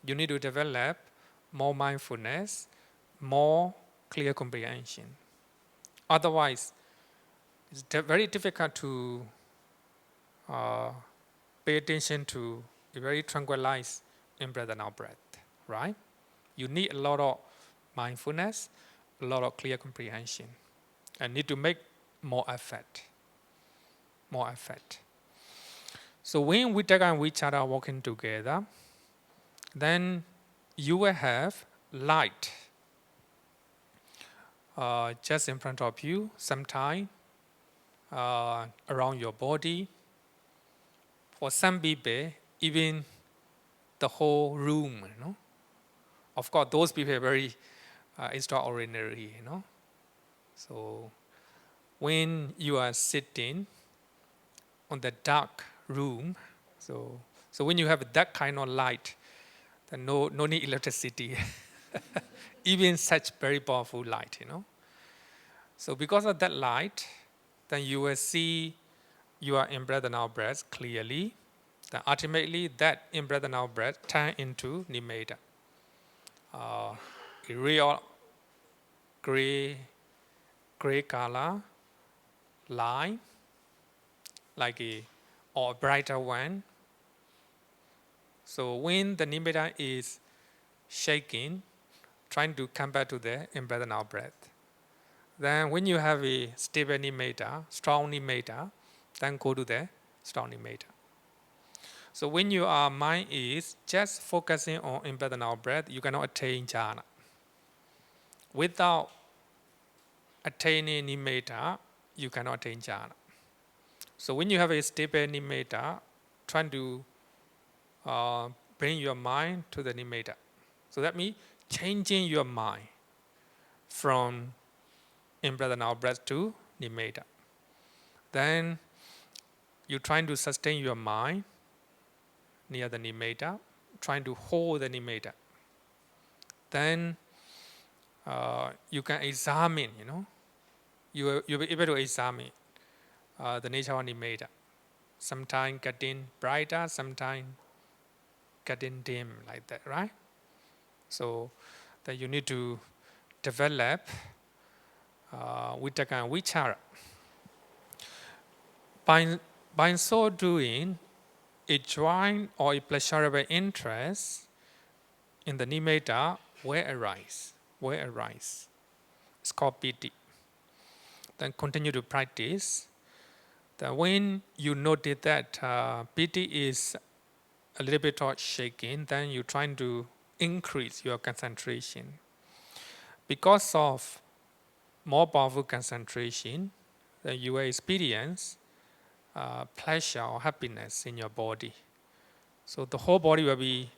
You need to develop more mindfulness, more clear comprehension. Otherwise, it's very difficult to pay attention to a very tranquilized in-breath and out-breath, right? You need a lot of mindfulness, a lot of clear comprehension, and need to make more effort. So when vitaka and vichara are working together, then you will have light just in front of you, sometime around your body. For some people, even the whole room, Of course, those people are very extraordinary, So when you are sitting on the dark room, so when you have that kind of light, then no need electricity, even such very powerful light, So because of that light, then you will see you are in breath and out breath clearly. Then ultimately, that in breath and out breath turn into nimitta, a real gray color line, like or a brighter one. So when the nimitta is shaking, trying to come back to the in breath and out breath, then when you have a stable nimitta, strong nimitta, then go to the strong nimitta. So when your mind is just focusing on in-breath and out-breath, you cannot attain jhana. Without attaining nimitta, you cannot attain jhana. So when you have a stable nimitta, trying to bring your mind to the nimitta. So that means changing your mind from in-breath and out-breath to nimitta. Then you're trying to sustain your mind near the nimitta, trying to hold the nimitta. Then you can examine, you'll be able to examine the nature of nimitta. Sometimes getting brighter, sometimes getting dim, like that, right? So that you need to develop Vitakka and Vichara. By so doing, a joint or a pleasurable interest in the nimitta will arise. It's called piti. Then continue to practice. Then when you notice that piti is a little bit of shaking, then you're trying to increase your concentration. Because of more powerful concentration, then you will experience pleasure or happiness in your body. So the whole body will be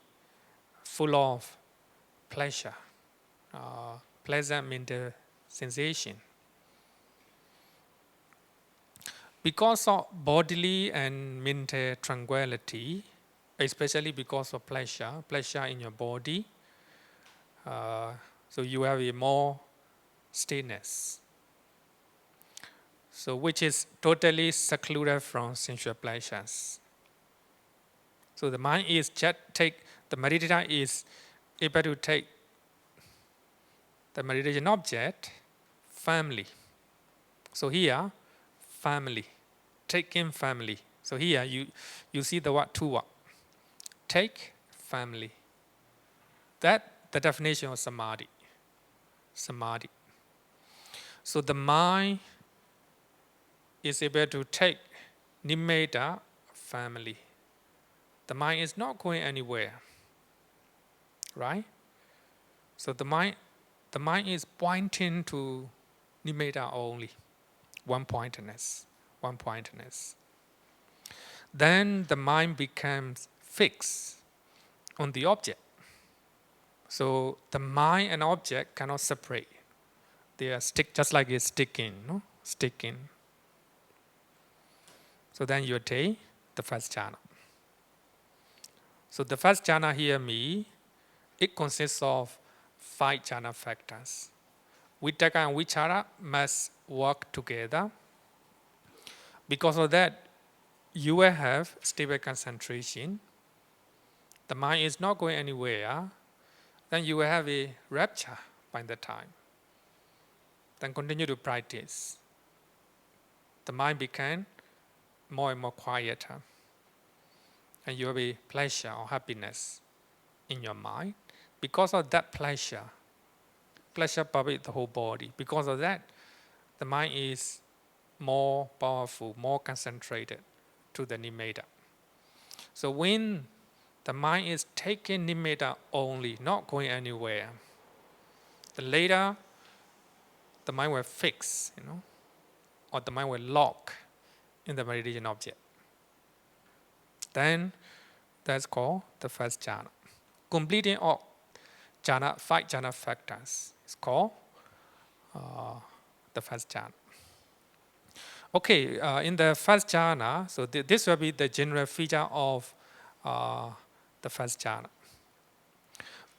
full of pleasure, pleasant mental sensation. Because of bodily and mental tranquility, especially because of pleasure in your body, so you have a more stillness. So which is totally secluded from sensual pleasures. So the mind is just the meditator is able to take the meditation object firmly. So here, family, taking family. So here you see the word two word. Take family. That the definition of samadhi. Samadhi. So the mind is able to take nimitta family. The mind is not going anywhere. Right? So the mind is pointing to nimitta only. One pointedness. Then the mind becomes fixed on the object. So the mind and object cannot separate. They are just like it's sticking, Sticking. So then you attain the first jhana. So the first jhana here it consists of 5 jhana factors. Vitakka and Vichara must work together. Because of that, you will have stable concentration. The mind is not going anywhere. Then you will have a rapture by the time. Then continue to practice. The mind became more and more quieter. And you will be pleasure or happiness in your mind. Because of that pleasure pervades the whole body. Because of that, the mind is more powerful, more concentrated to the nimitta. So when the mind is taking nimitta only, not going anywhere, the later the mind will fix, or the mind will lock in the meditation object. Then that's called the first jhana. Completing all 5 jhana factors is called the first jhana. Okay, in the first jhana, so this will be the general feature of the first jhana.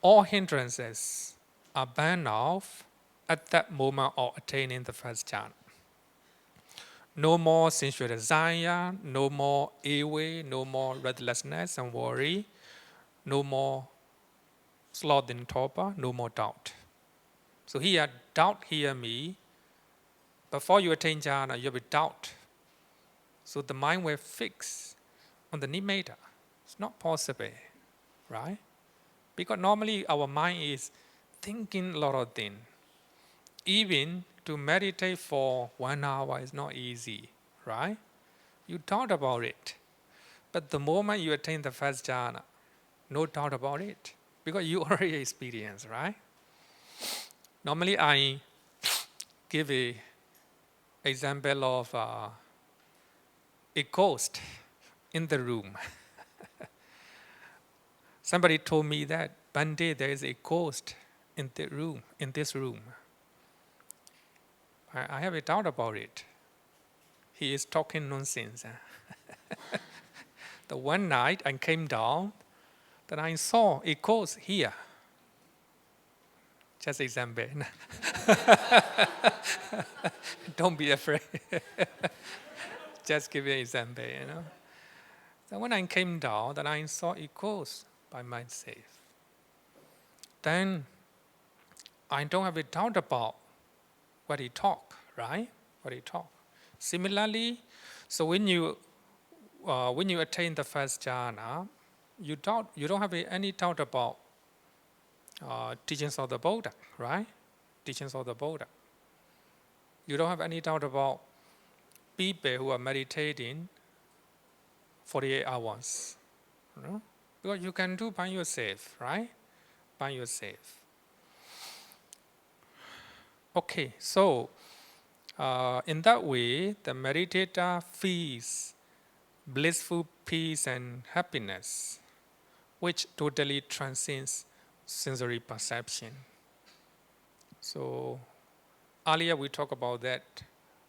All hindrances are burned off at that moment of attaining the first jhana. No more sensual desire, no more ill, no more restlessness and worry, no more sloth and torpor, no more doubt. So here, doubt here means before you attain jhana, you have doubt. So the mind will fix on the nimitta. It's not possible, right? Because normally our mind is thinking a lot of things. Even to meditate for 1 hour is not easy, right? You thought about it. But the moment you attain the first jhana, no doubt about it, because you already experience, right? Normally, I give a example of a ghost in the room. Somebody told me that one day there is a ghost in the room, in this room. I have a doubt about it. He is talking nonsense. The one night I came down, then I saw a ghost here. Just example. Don't be afraid. Just give you an example, you know. So when I came down, then I saw a ghost by myself. Then I don't have a doubt about what he talk, right? What he talk. Similarly, so when you attain the first jhana, you don't have any doubt about teachings of the Buddha, right? Teachings of the Buddha. You don't have any doubt about people who are meditating 48 hours, you know? Because you can do by yourself, right? By yourself. Okay, so in that way, the meditator feels blissful peace and happiness, which totally transcends sensory perception. So earlier we talked about that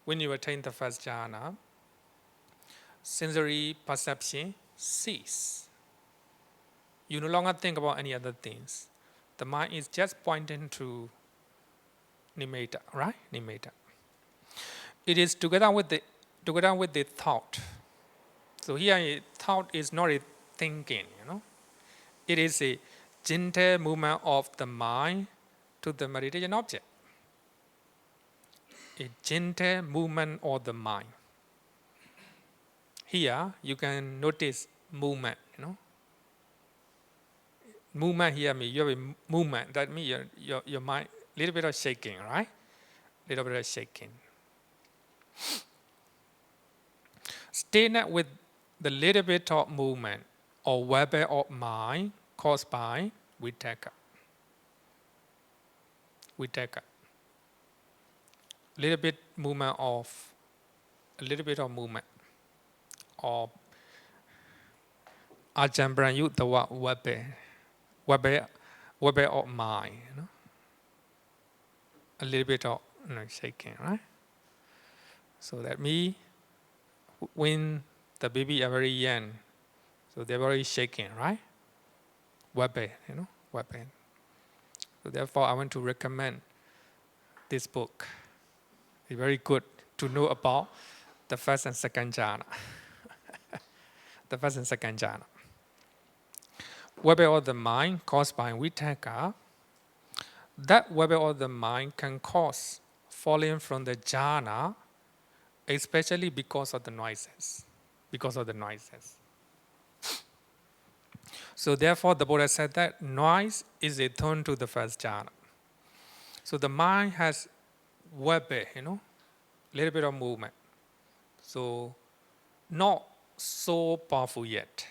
when you attain the first jhana, sensory perception cease. You no longer think about any other things. The mind is just pointing to nimitta, right? Nimitta. It is together with the thought. So here, a thought is not a thinking, you know. It is a gentle movement of the mind to the meditation object. A gentle movement of the mind. Here, you can notice movement, you know. Movement here means you have a movement. That means your mind, little bit of shaking, right? Little bit of shaking. Stay net with the little bit of movement or webber of mind caused by vitakka. Vitakka. A little bit of movement or ajambran yuttawa webber of mind. You know? A little bit of shaking, right? So that means when the baby are very young, so they're very shaking, right? Webber, you know, webber. So therefore, I want to recommend this book. It's very good to know about the first and second jhana. The first and second jhana. Webber of the mind caused by vitakka, that webber of the mind can cause falling from the jhana, especially because of the noises. Because of the noises. So therefore, the Buddha said that noise is a thorn to the first jhana. So the mind has webber, you know, little bit of movement. So not so powerful yet.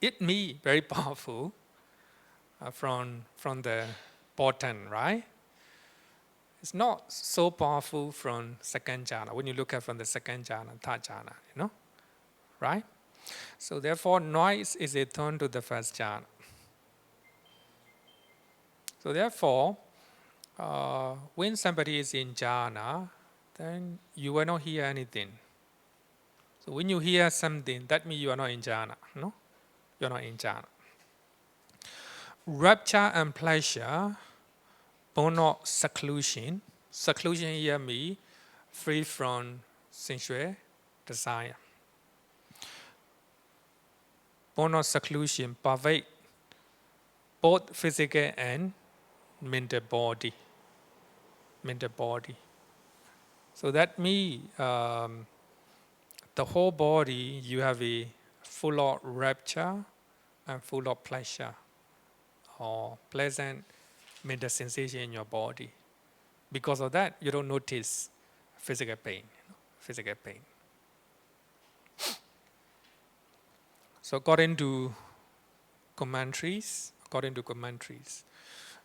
It may be very powerful from the bottom, right? It's not so powerful from second jhana. When you look at from the second jhana, third jhana, you know, right? So therefore, noise is a thorn to the first jhana. So therefore, when somebody is in jhana, then you will not hear anything. So when you hear something, that means you are not in jhana, no? You are not in jhana. Rapture and pleasure, born of seclusion. Seclusion here means free from sensual desire. Born of seclusion pervade both physical and mental body. Mental body. So that means the whole body you have a full of rapture and full of pleasure or pleasant mental sensation in your body. Because of that, you don't notice physical pain. Physical pain. So according to commentaries,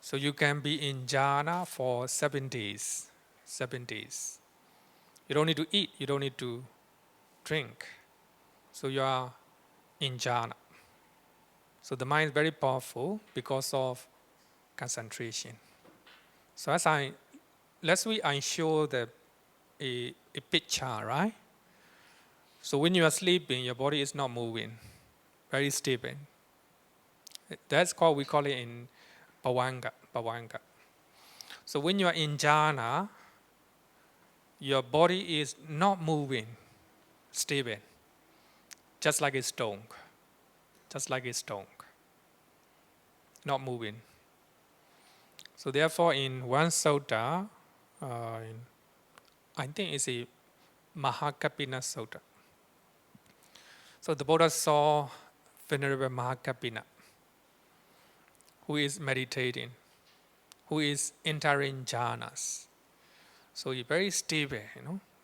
so you can be in jhana for 7 days. 7 days. You don't need to eat. You don't need to drink. So you are in jhana. So the mind is very powerful because of concentration. So let's I show a picture, right? So when you are sleeping, your body is not moving, very stable. We call it in Pawanga. So when you are in jhana, your body is not moving, stable, just like a stone, not moving. So therefore, in one sutta, I think it's a Mahakapina Sutta. So the Buddha saw Venerable Mahakapina, who is meditating, who is entering jhanas. So he's very stable,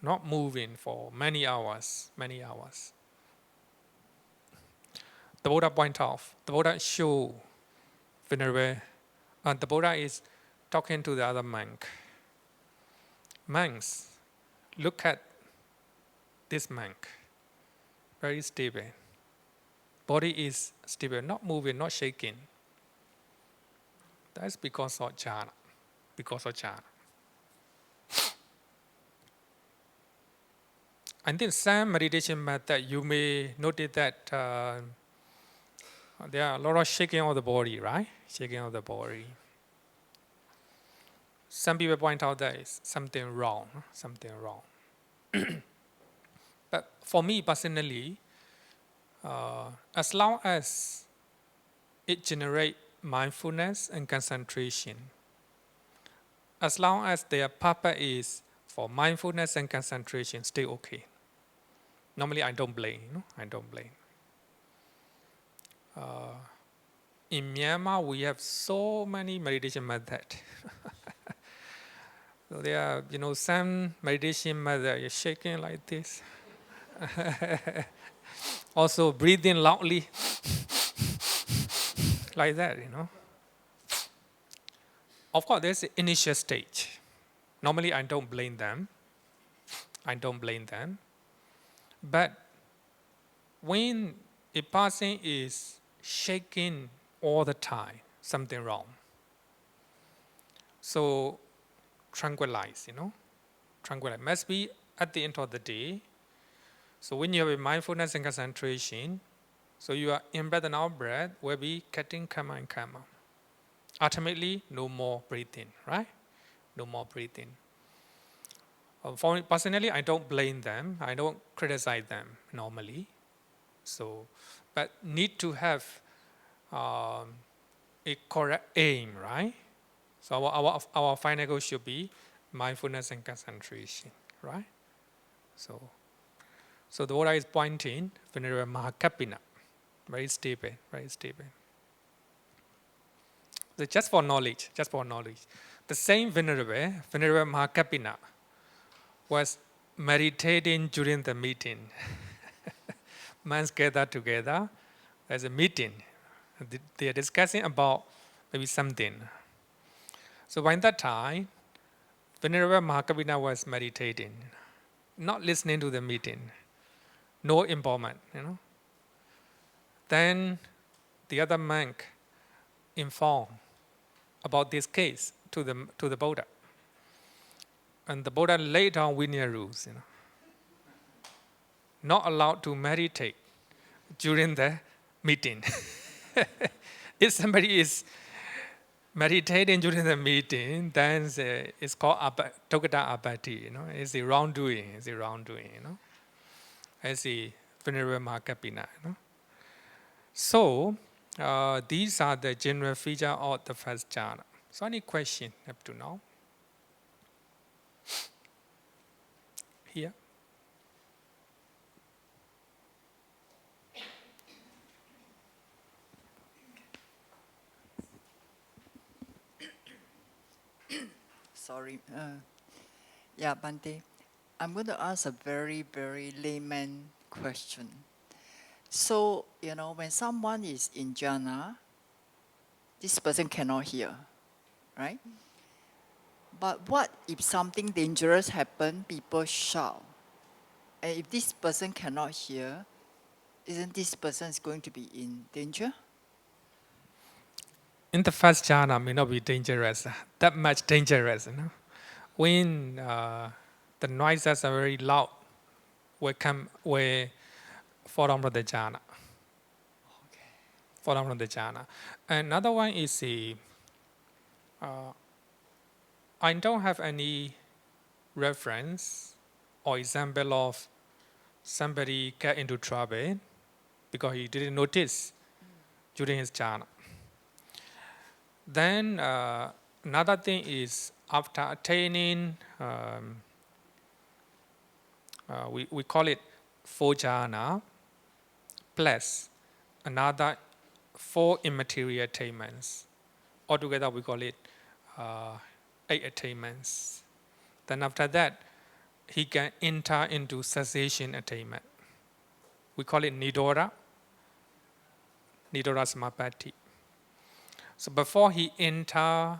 not moving for many hours. The Buddha the Buddha show Venerable, and the Buddha is talking to the other monk. Monks, look at this monk, very stable. Body is stable, not moving, not shaking. That's because of jhana. I think some meditation method, you may notice that there are a lot of shaking of the body, right? Shaking of the body. Some people point out that is something wrong. But for me personally, as long as it generates mindfulness and concentration, as long as their purpose is for mindfulness and concentration, stay okay. Normally, I don't blame. In Myanmar, we have so many meditation methods. So there are, some meditation method, you're shaking like this. Also breathing loudly, like that. Of course, there's the initial stage. Normally, I don't blame them. But when a person is shaking all the time, something wrong. So tranquilize, Tranquilize. Must be at the end of the day. So when you have a mindfulness and concentration, so your in-breath and out-breath will be getting calmer and calmer. Ultimately, no more breathing, right? No more breathing. For me personally, I don't blame them. I don't criticize them normally. So, but need to have a correct aim, right? So our final goal should be mindfulness and concentration, right? So the Buddha is pointing Venerable Mahakapina, very stable. So just for knowledge, the same Venerable Mahakapina was meditating during the meeting. Monks gather together, there's a meeting. They are discussing about maybe something. So by that time, Venerable Mahakapina was meditating, not listening to the meeting, no involvement, Then the other monk informed about this case to the Buddha. And the Buddha laid down Vinaya rules, not allowed to meditate during the meeting. If somebody is meditating during the meeting, then it's called Tokata Abati, It's a wrongdoing, As the Venerable Mahakapina, So, these are the general features of the first jhana. So, any question up to now? Here? Sorry. Yeah, Bante. I'm going to ask a very, very layman question. So, when someone is in jhana, this person cannot hear, right? But what if something dangerous happen, people shout? And if this person cannot hear, isn't this person is going to be in danger? In the first jhana may not be dangerous, that much dangerous. When the noises are very loud, we fall down from the jhana. Okay. Fall down from the jhana. Another one is I don't have any reference or example of somebody get into trouble because he didn't notice during his jhana. Then another thing is after attaining, we call it 4 jhana plus another 4 immaterial attainments. Altogether we call it 8 attainments. Then after that, he can enter into cessation attainment. We call it Nidora Samapatti. So before he enter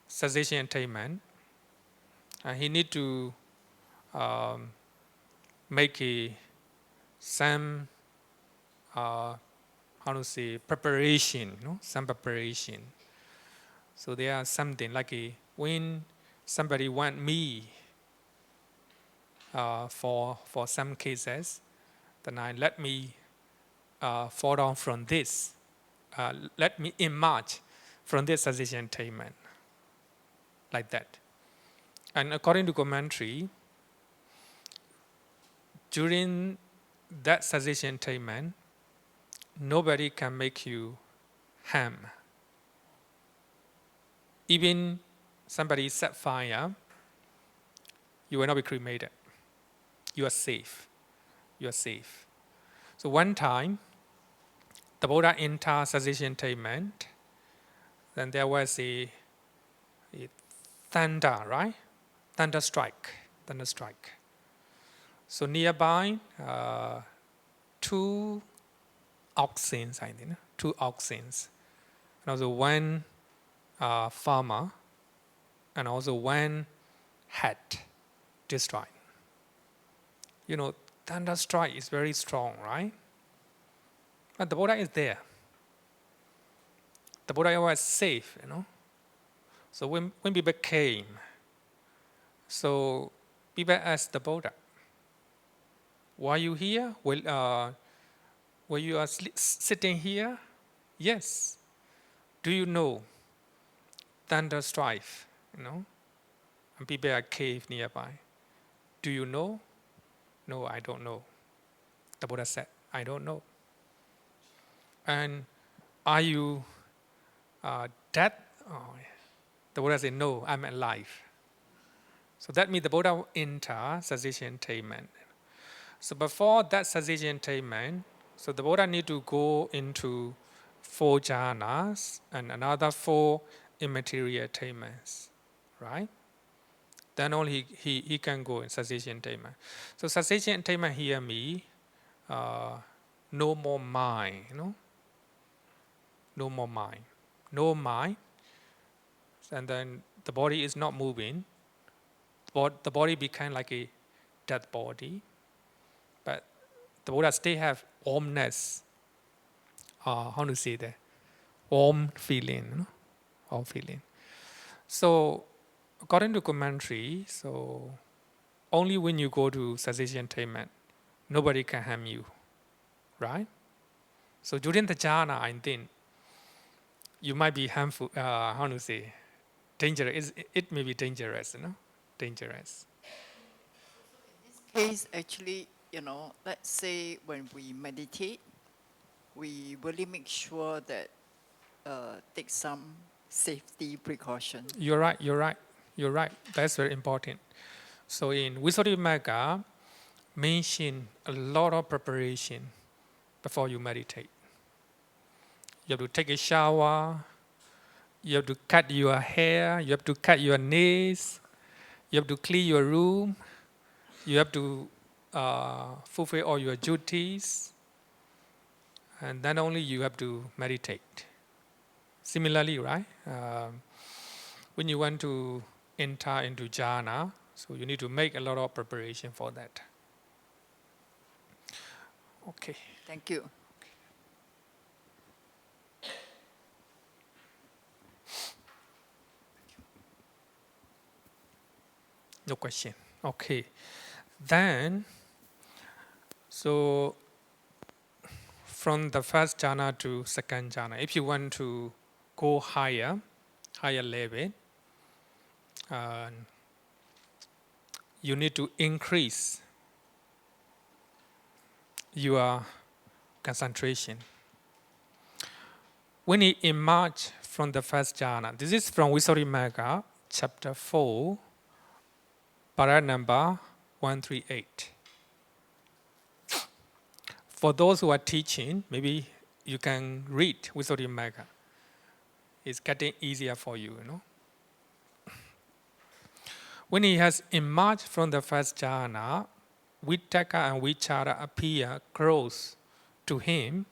cessation attainment, he need to make some preparation, some preparation. So there are something like when somebody want me for some cases, then I let me fall down from this. Let me emerge from this cessation attainment, like that. And according to commentary, during that cessation attainment, nobody can make you harm. Even somebody set fire, you will not be cremated. You are safe. You are safe. So one time, the Buddha entered cessation attainment. Then there was a thunder, right? Thunder strike. So nearby, 2 oxen, I think, 2 oxen, and also 1 farmer, and also 1 hat destroyed. Thunder strike is very strong, right? But the Buddha is there. The Buddha was safe, So when people came, so people asked the Buddha, why are you here? Were you sitting here? Yes. Do you know thunder strife? And people are cave nearby. Do you know? No, I don't know. The Buddha said, I don't know. And are you dead? Oh, the Buddha said, no, I'm alive. So that means the Buddha enter cessation attainment. So before that cessation attainment, so the Buddha need to go into 4 jhanas and another 4 immaterial attainments, right? Then only he can go in cessation attainment. So cessation attainment here means no more mind, no more mind. No mind, and then the body is not moving. The body became like a dead body, but the Buddha still have warmness. How to say that? Warm feeling, warm feeling. So according to commentary, so only when you go to cessation attainment, nobody can harm you, right? So during the jhana, I think you might be harmful. How to say? Dangerous. It may be dangerous, dangerous. Case actually, let's say when we meditate, we really make sure that take some safety precaution. You're right. That's very important. So in Visuddhimagga, mention a lot of preparation before you meditate. You have to take a shower. You have to cut your hair. You have to cut your nails. You have to clean your room. You have to fulfill all your duties. and then only you have to meditate. Similarly, right? When you want to enter into jhana, so you need to make a lot of preparation for that. Okay. Thank you. No question. Okay. Then, so from the first jhana to second jhana, if you want to go higher level, you need to increase your concentration. When you emerge from the first jhana, this is from Visuddhimagga, chapter 4, para number 138. For those who are teaching, maybe you can read Visuddhimagga. It's getting easier for you, you know. When he has emerged from the first jhana, Vitakka and Vichara appear close to him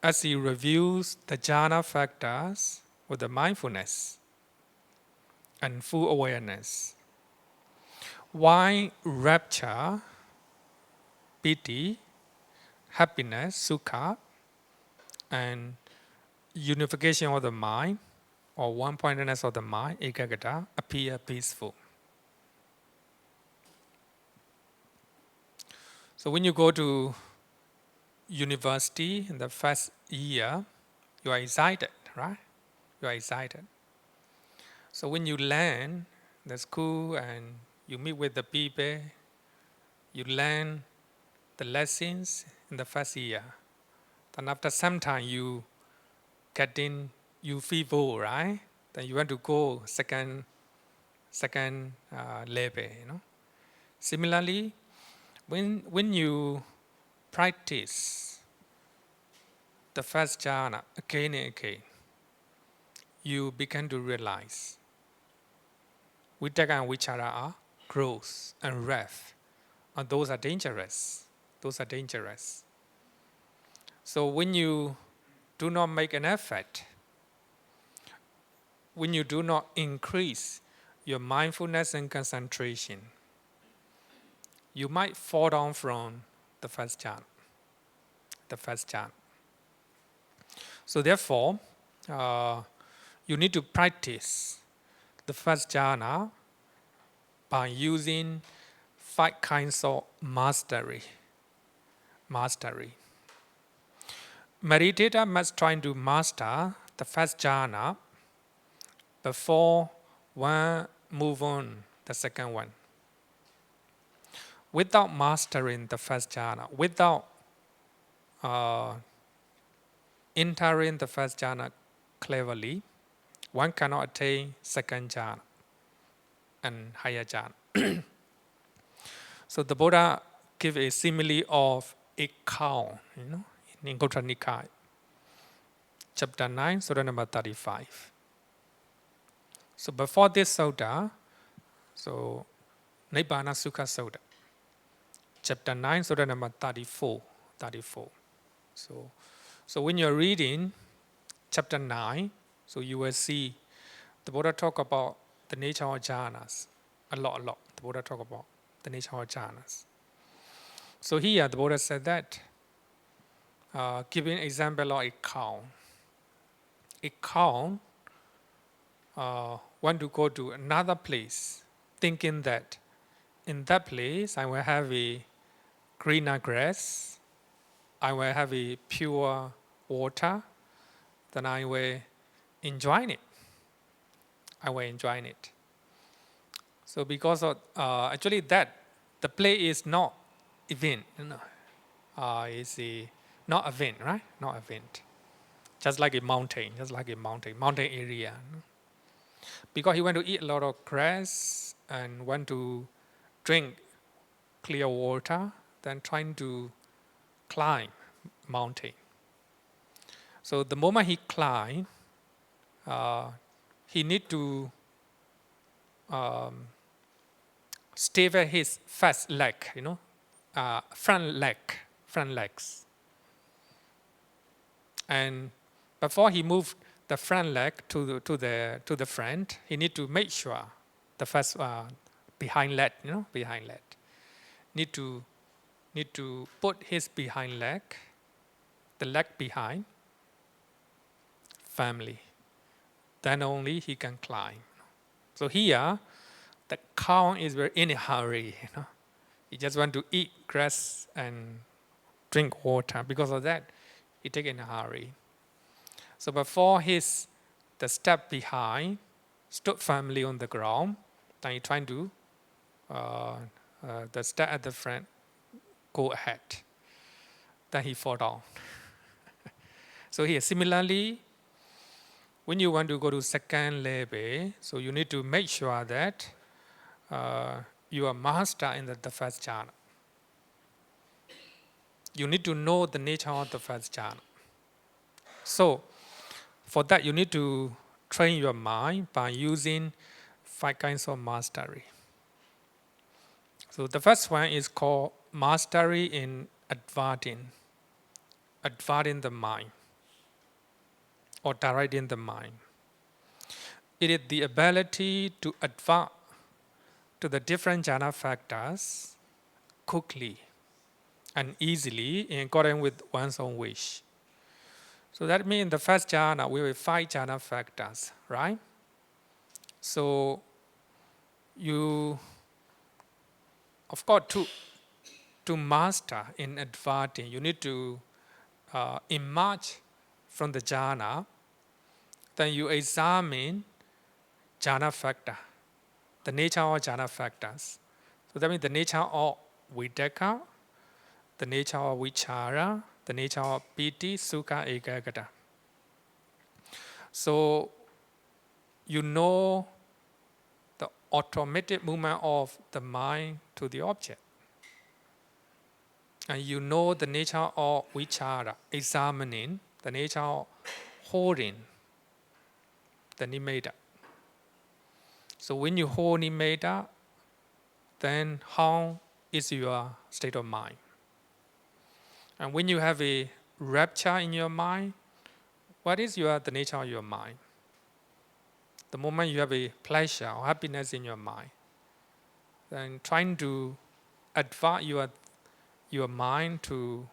as he reviews the jhana factors with the mindfulness and full awareness. Why rapture, piti, happiness, sukha, and unification of the mind or one-pointedness of the mind, ekaggata, appear peaceful. So when you go to university in the first year, you are excited, right? You are excited. So when you learn the school and you meet with the people, you learn the lessons in the first year. Then after some time you feel bored, right? Then you want to go second level, you know. Similarly, when you practice the first jhana again and again, you begin to realize Vitakka and Vichara are growth and wrath, and those are dangerous. Those are dangerous. So when you do not make an effort, when you do not increase your mindfulness and concentration, you might fall down from the first jhana. The first jhana. So therefore, you need to practice the first jhana by using 5 kinds of mastery. Meditator must try to master the first jhana before one move on the second one. Without mastering the first jhana, without entering the first jhana cleverly, one cannot attain second jhana and higher jhana. So the Buddha gave a simile of a cow, you know, in Anguttara Nikaya, chapter 9, sutta number 35. So before this sutta, so Nibbana Sukha Sutta, chapter 9, sutta number 34. So when you're reading chapter 9, so you will see the Buddha talk about the nature of jhanas a lot. The Buddha talk about the nature of jhanas. So here the Buddha said that, giving example of a cow. A cow want to go to another place, thinking that in that place I will have a greener grass, I will have a pure water, then I will enjoy it. So because of actually that the place is not event, you know, is a not event, right? Not event. Just like a mountain, mountain area. Because he want to eat a lot of grass and want to drink clear water, then trying to climb mountain. So the moment he climb, he need to stable his first leg, you know, front leg front legs. And before he moved the front leg to the front, he need to make sure the first behind leg, behind leg, need to put his behind leg, the leg behind, firmly. Then only he can climb. So here, the cow is very in a hurry. He just want to eat grass and drink water. Because of that, he take in a hurry. So before the step behind stood firmly on the ground, then he trying to the step at the front go ahead. Then he fall down. So here, similarly, when you want to go to second level, so you need to make sure that you are master in the first jhana. You need to know the nature of the first jhana. So for that, you need to train your mind by using 5 kinds of mastery. So the first one is called mastery in adverting the mind or directing the mind. It is the ability to advert to the different jhana factors quickly and easily in accordance with one's own wish. So that means the first jhana, we have 5 jhana factors, right? So you, of course, to master in adverting, you need to emerge from the jhana, then you examine jhana factor, the nature of jhana factors. So that means the nature of vidaka, the nature of vichara, the nature of piti, sukha, ekaggata. So you know the automatic movement of the mind to the object. And you know the nature of vichara, examining the nature of holding the nimitta. So when you hold nimitta, then how is your state of mind? And when you have a rapture in your mind, what is the nature of your mind? The moment you have a pleasure or happiness in your mind, then trying to advert your mind to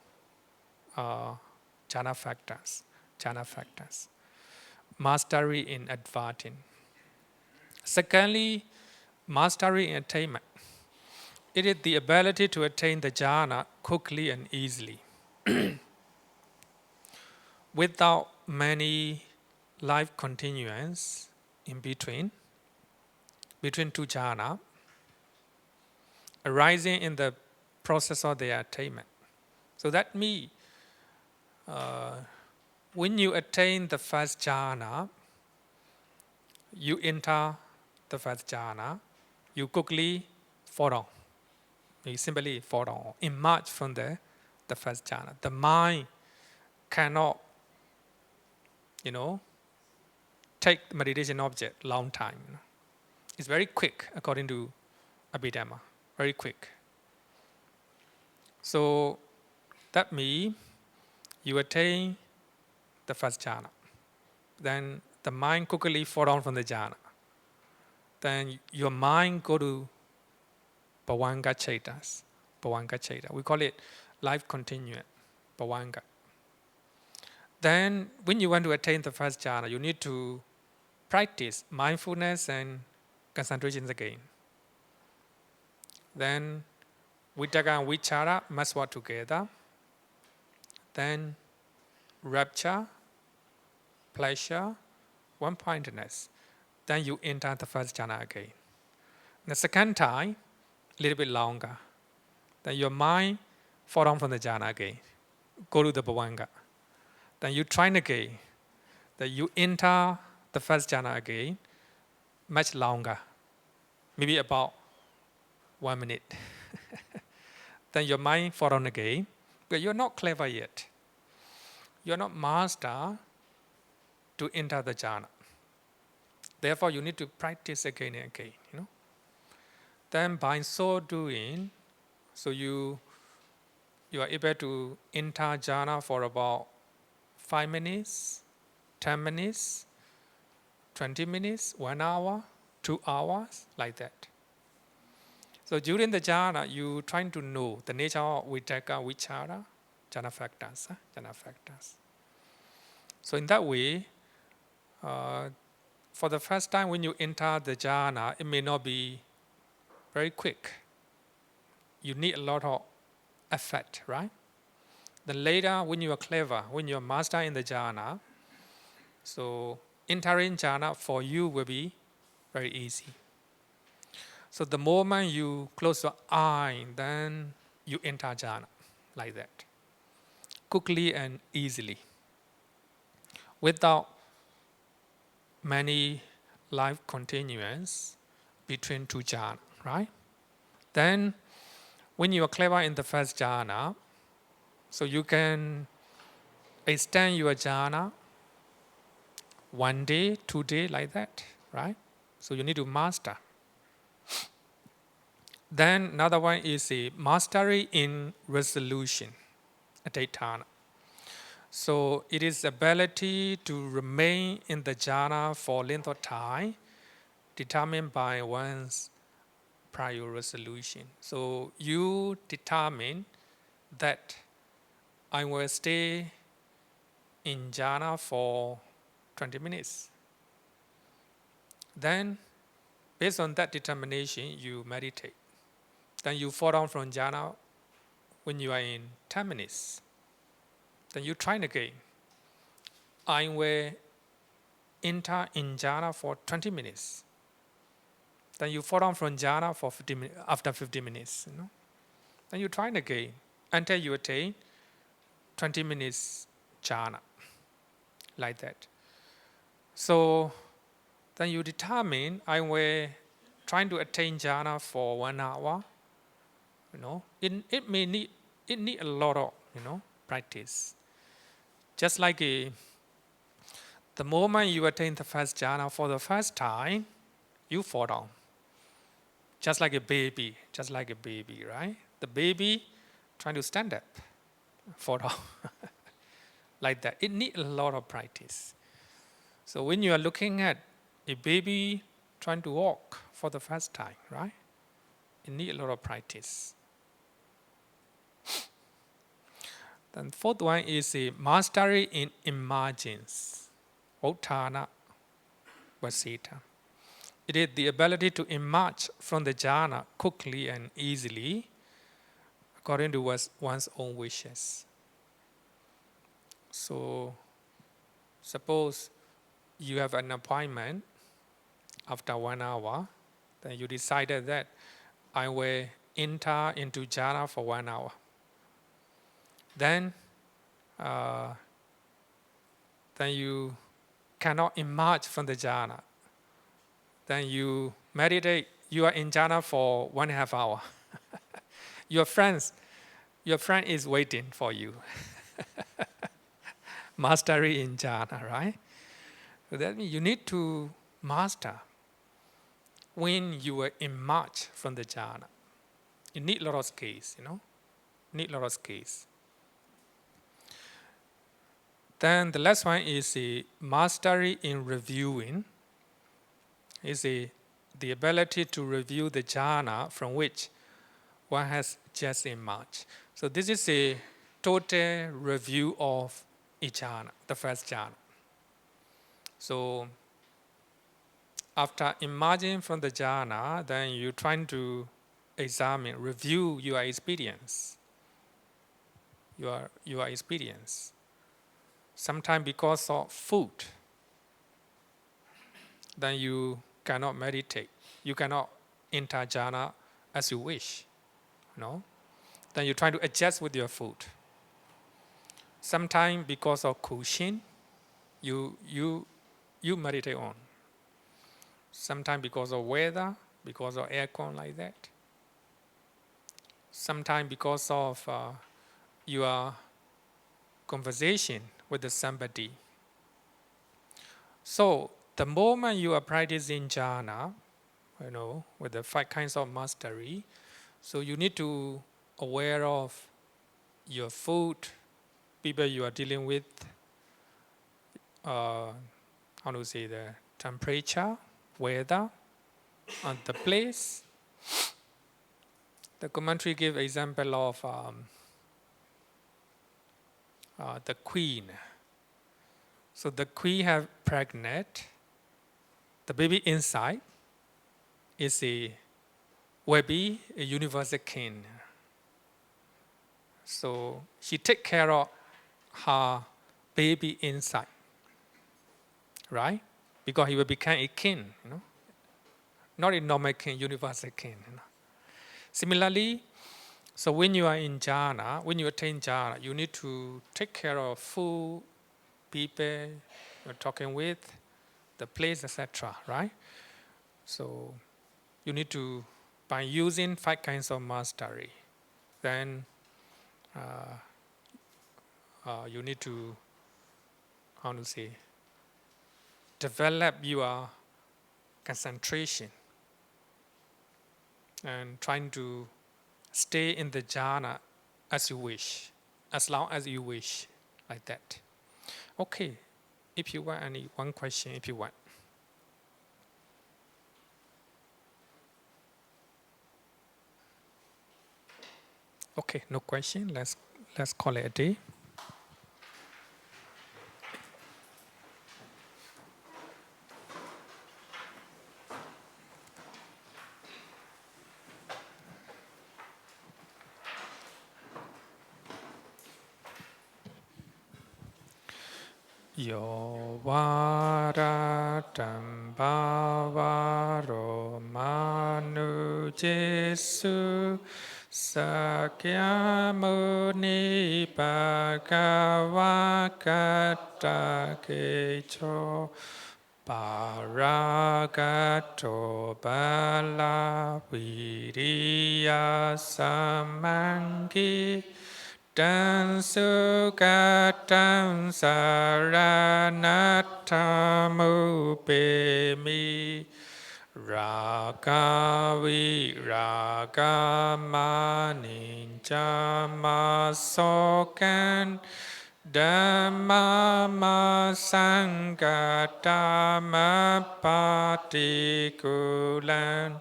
jhana factors. Mastery in adverting. Secondly, mastery in attainment. It is the ability to attain the jhana quickly and easily, without many life continuance in between two jhana, arising in the process of their attainment. So that means when you attain the first jhana, you enter the first jhana, you quickly fall down. You simply fall down, emerge from the first jhana. The mind cannot, take the meditation object long time. It's very quick according to Abhidhamma, very quick. So that means you attain the first jhana. Then the mind quickly fall down from the jhana. Then your mind go to bhavanga chetas. We call it life continuum, bhavanga. Then when you want to attain the first jhana, you need to practice mindfulness and concentration again. Then vitaka and vichara must work together. Then rapture, pleasure, one-pointedness. Then you enter the first jhana again. The second time, a little bit longer. Then your mind fall down from the jhana again. Go to the bhavanga. Then you try again. Then you enter the first jhana again, much longer. Maybe about 1 minute. Then your mind fall down again. But you're not clever yet. You're not master to enter the jhana. Therefore, you need to practice again and again. Then by so doing, so you you are able to enter jhana for about 5 minutes, 10 minutes, 20 minutes, 1 hour, 2 hours, like that. So during the jhana, you trying to know the nature of vitaka, vichara, jhana factors, jhana factors. So in that way, for the first time when you enter the jhana, it may not be very quick. You need a lot of effort, right? Then later, when you are clever, when you are master in the jhana, so entering jhana for you will be very easy. So the moment you close your eye, then you enter jhana, like that, quickly and easily, without many life continuance between two jhana, right? Then when you are clever in the first jhana, so you can extend your jhana 1 day, 2 day, like that, right? So you need to master. Then another one is a mastery in resolution, adhitthana. So it is ability to remain in the jhana for length of time determined by one's prior resolution. So you determine that I will stay in jhana for 20 minutes. Then based on that determination, you meditate. Then you fall down from jhana when you are in 10 minutes. Then you try again. I will enter in jhana for 20 minutes. Then you fall down from jhana for 50 minutes, after 50 minutes. Then you try again until you attain 20 minutes jhana, like that. So then you determine I will trying to attain jhana for 1 hour. It may need a lot of practice. Just like the moment you attain the first jhana for the first time, you fall down. Just like a baby, right? The baby trying to stand up, fall down, like that. It needs a lot of practice. So when you are looking at a baby trying to walk for the first time, right? It needs a lot of practice. Then fourth one is a mastery in emergence, Uttana Vasita. It is the ability to emerge from the jhana quickly and easily according to one's own wishes. So suppose you have an appointment after 1 hour, then you decided that I will enter into jhana for 1 hour. Then you cannot emerge from the jhana. Then you meditate, you are in jhana for 1.5 hours. Your friend is waiting for you. Mastery in jhana, right? So that means you need to master when you are emerged from the jhana. You need a lot of skills, Need a lot of skills. Then the last one is a mastery in reviewing. Is the ability to review the jhana from which one has just emerged. So this is a total review of each jhana, the first jhana. So after emerging from the jhana, then you're trying to examine, review your experience. Your experience. Sometimes because of food, then you cannot meditate. You cannot enter jhana as you wish. Then you try to adjust with your food. Sometimes because of cushion, you meditate on. Sometimes because of weather, because of aircon, like that. Sometimes because of your conversation with somebody. So the moment you are practicing jhana, with the 5 kinds of mastery, so you need to aware of your food, people you are dealing with, how to say the temperature, weather, and the place. The commentary give example of the queen. So the queen have pregnant. The baby inside is will be a universal king. So she take care of her baby inside, right? Because he will become a king, not a normal king, universal king. Similarly, so when you are in jhana, when you attain jhana, you need to take care of food, people you're talking with, the place, etc. Right? So you need to, by using 5 kinds of mastery, then you need to, how to say, develop your concentration and trying to stay in the jhana as you wish, as long as you wish, like that. Okay, if you want any one question, if you want. Okay, no question. Let's call it a day. Yo varatam bhavaro manu jesu sakyamuni bhagavakata kecho paragato bala viriya samangi dan sukatan saranatamu pemi ragavi ragamaninjamasokan Dhamma sanggatama patikulan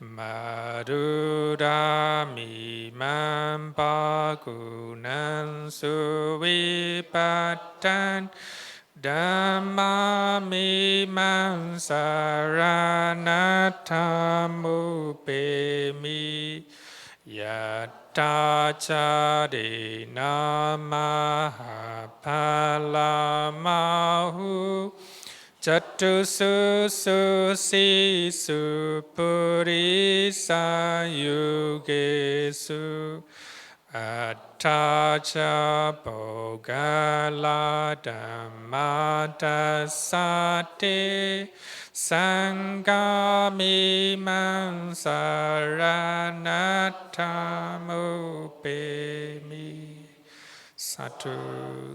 Madhurami mampagunan suwipatan Dhamma mimang saranatamu pemi Yatta cadena maha palamahu Jatu susi supurisa yugesu Attacha bogala dhammata sate Sangami man saranatamu pemi Satu,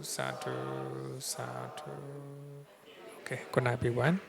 satu, satu. Okay, good night everyone.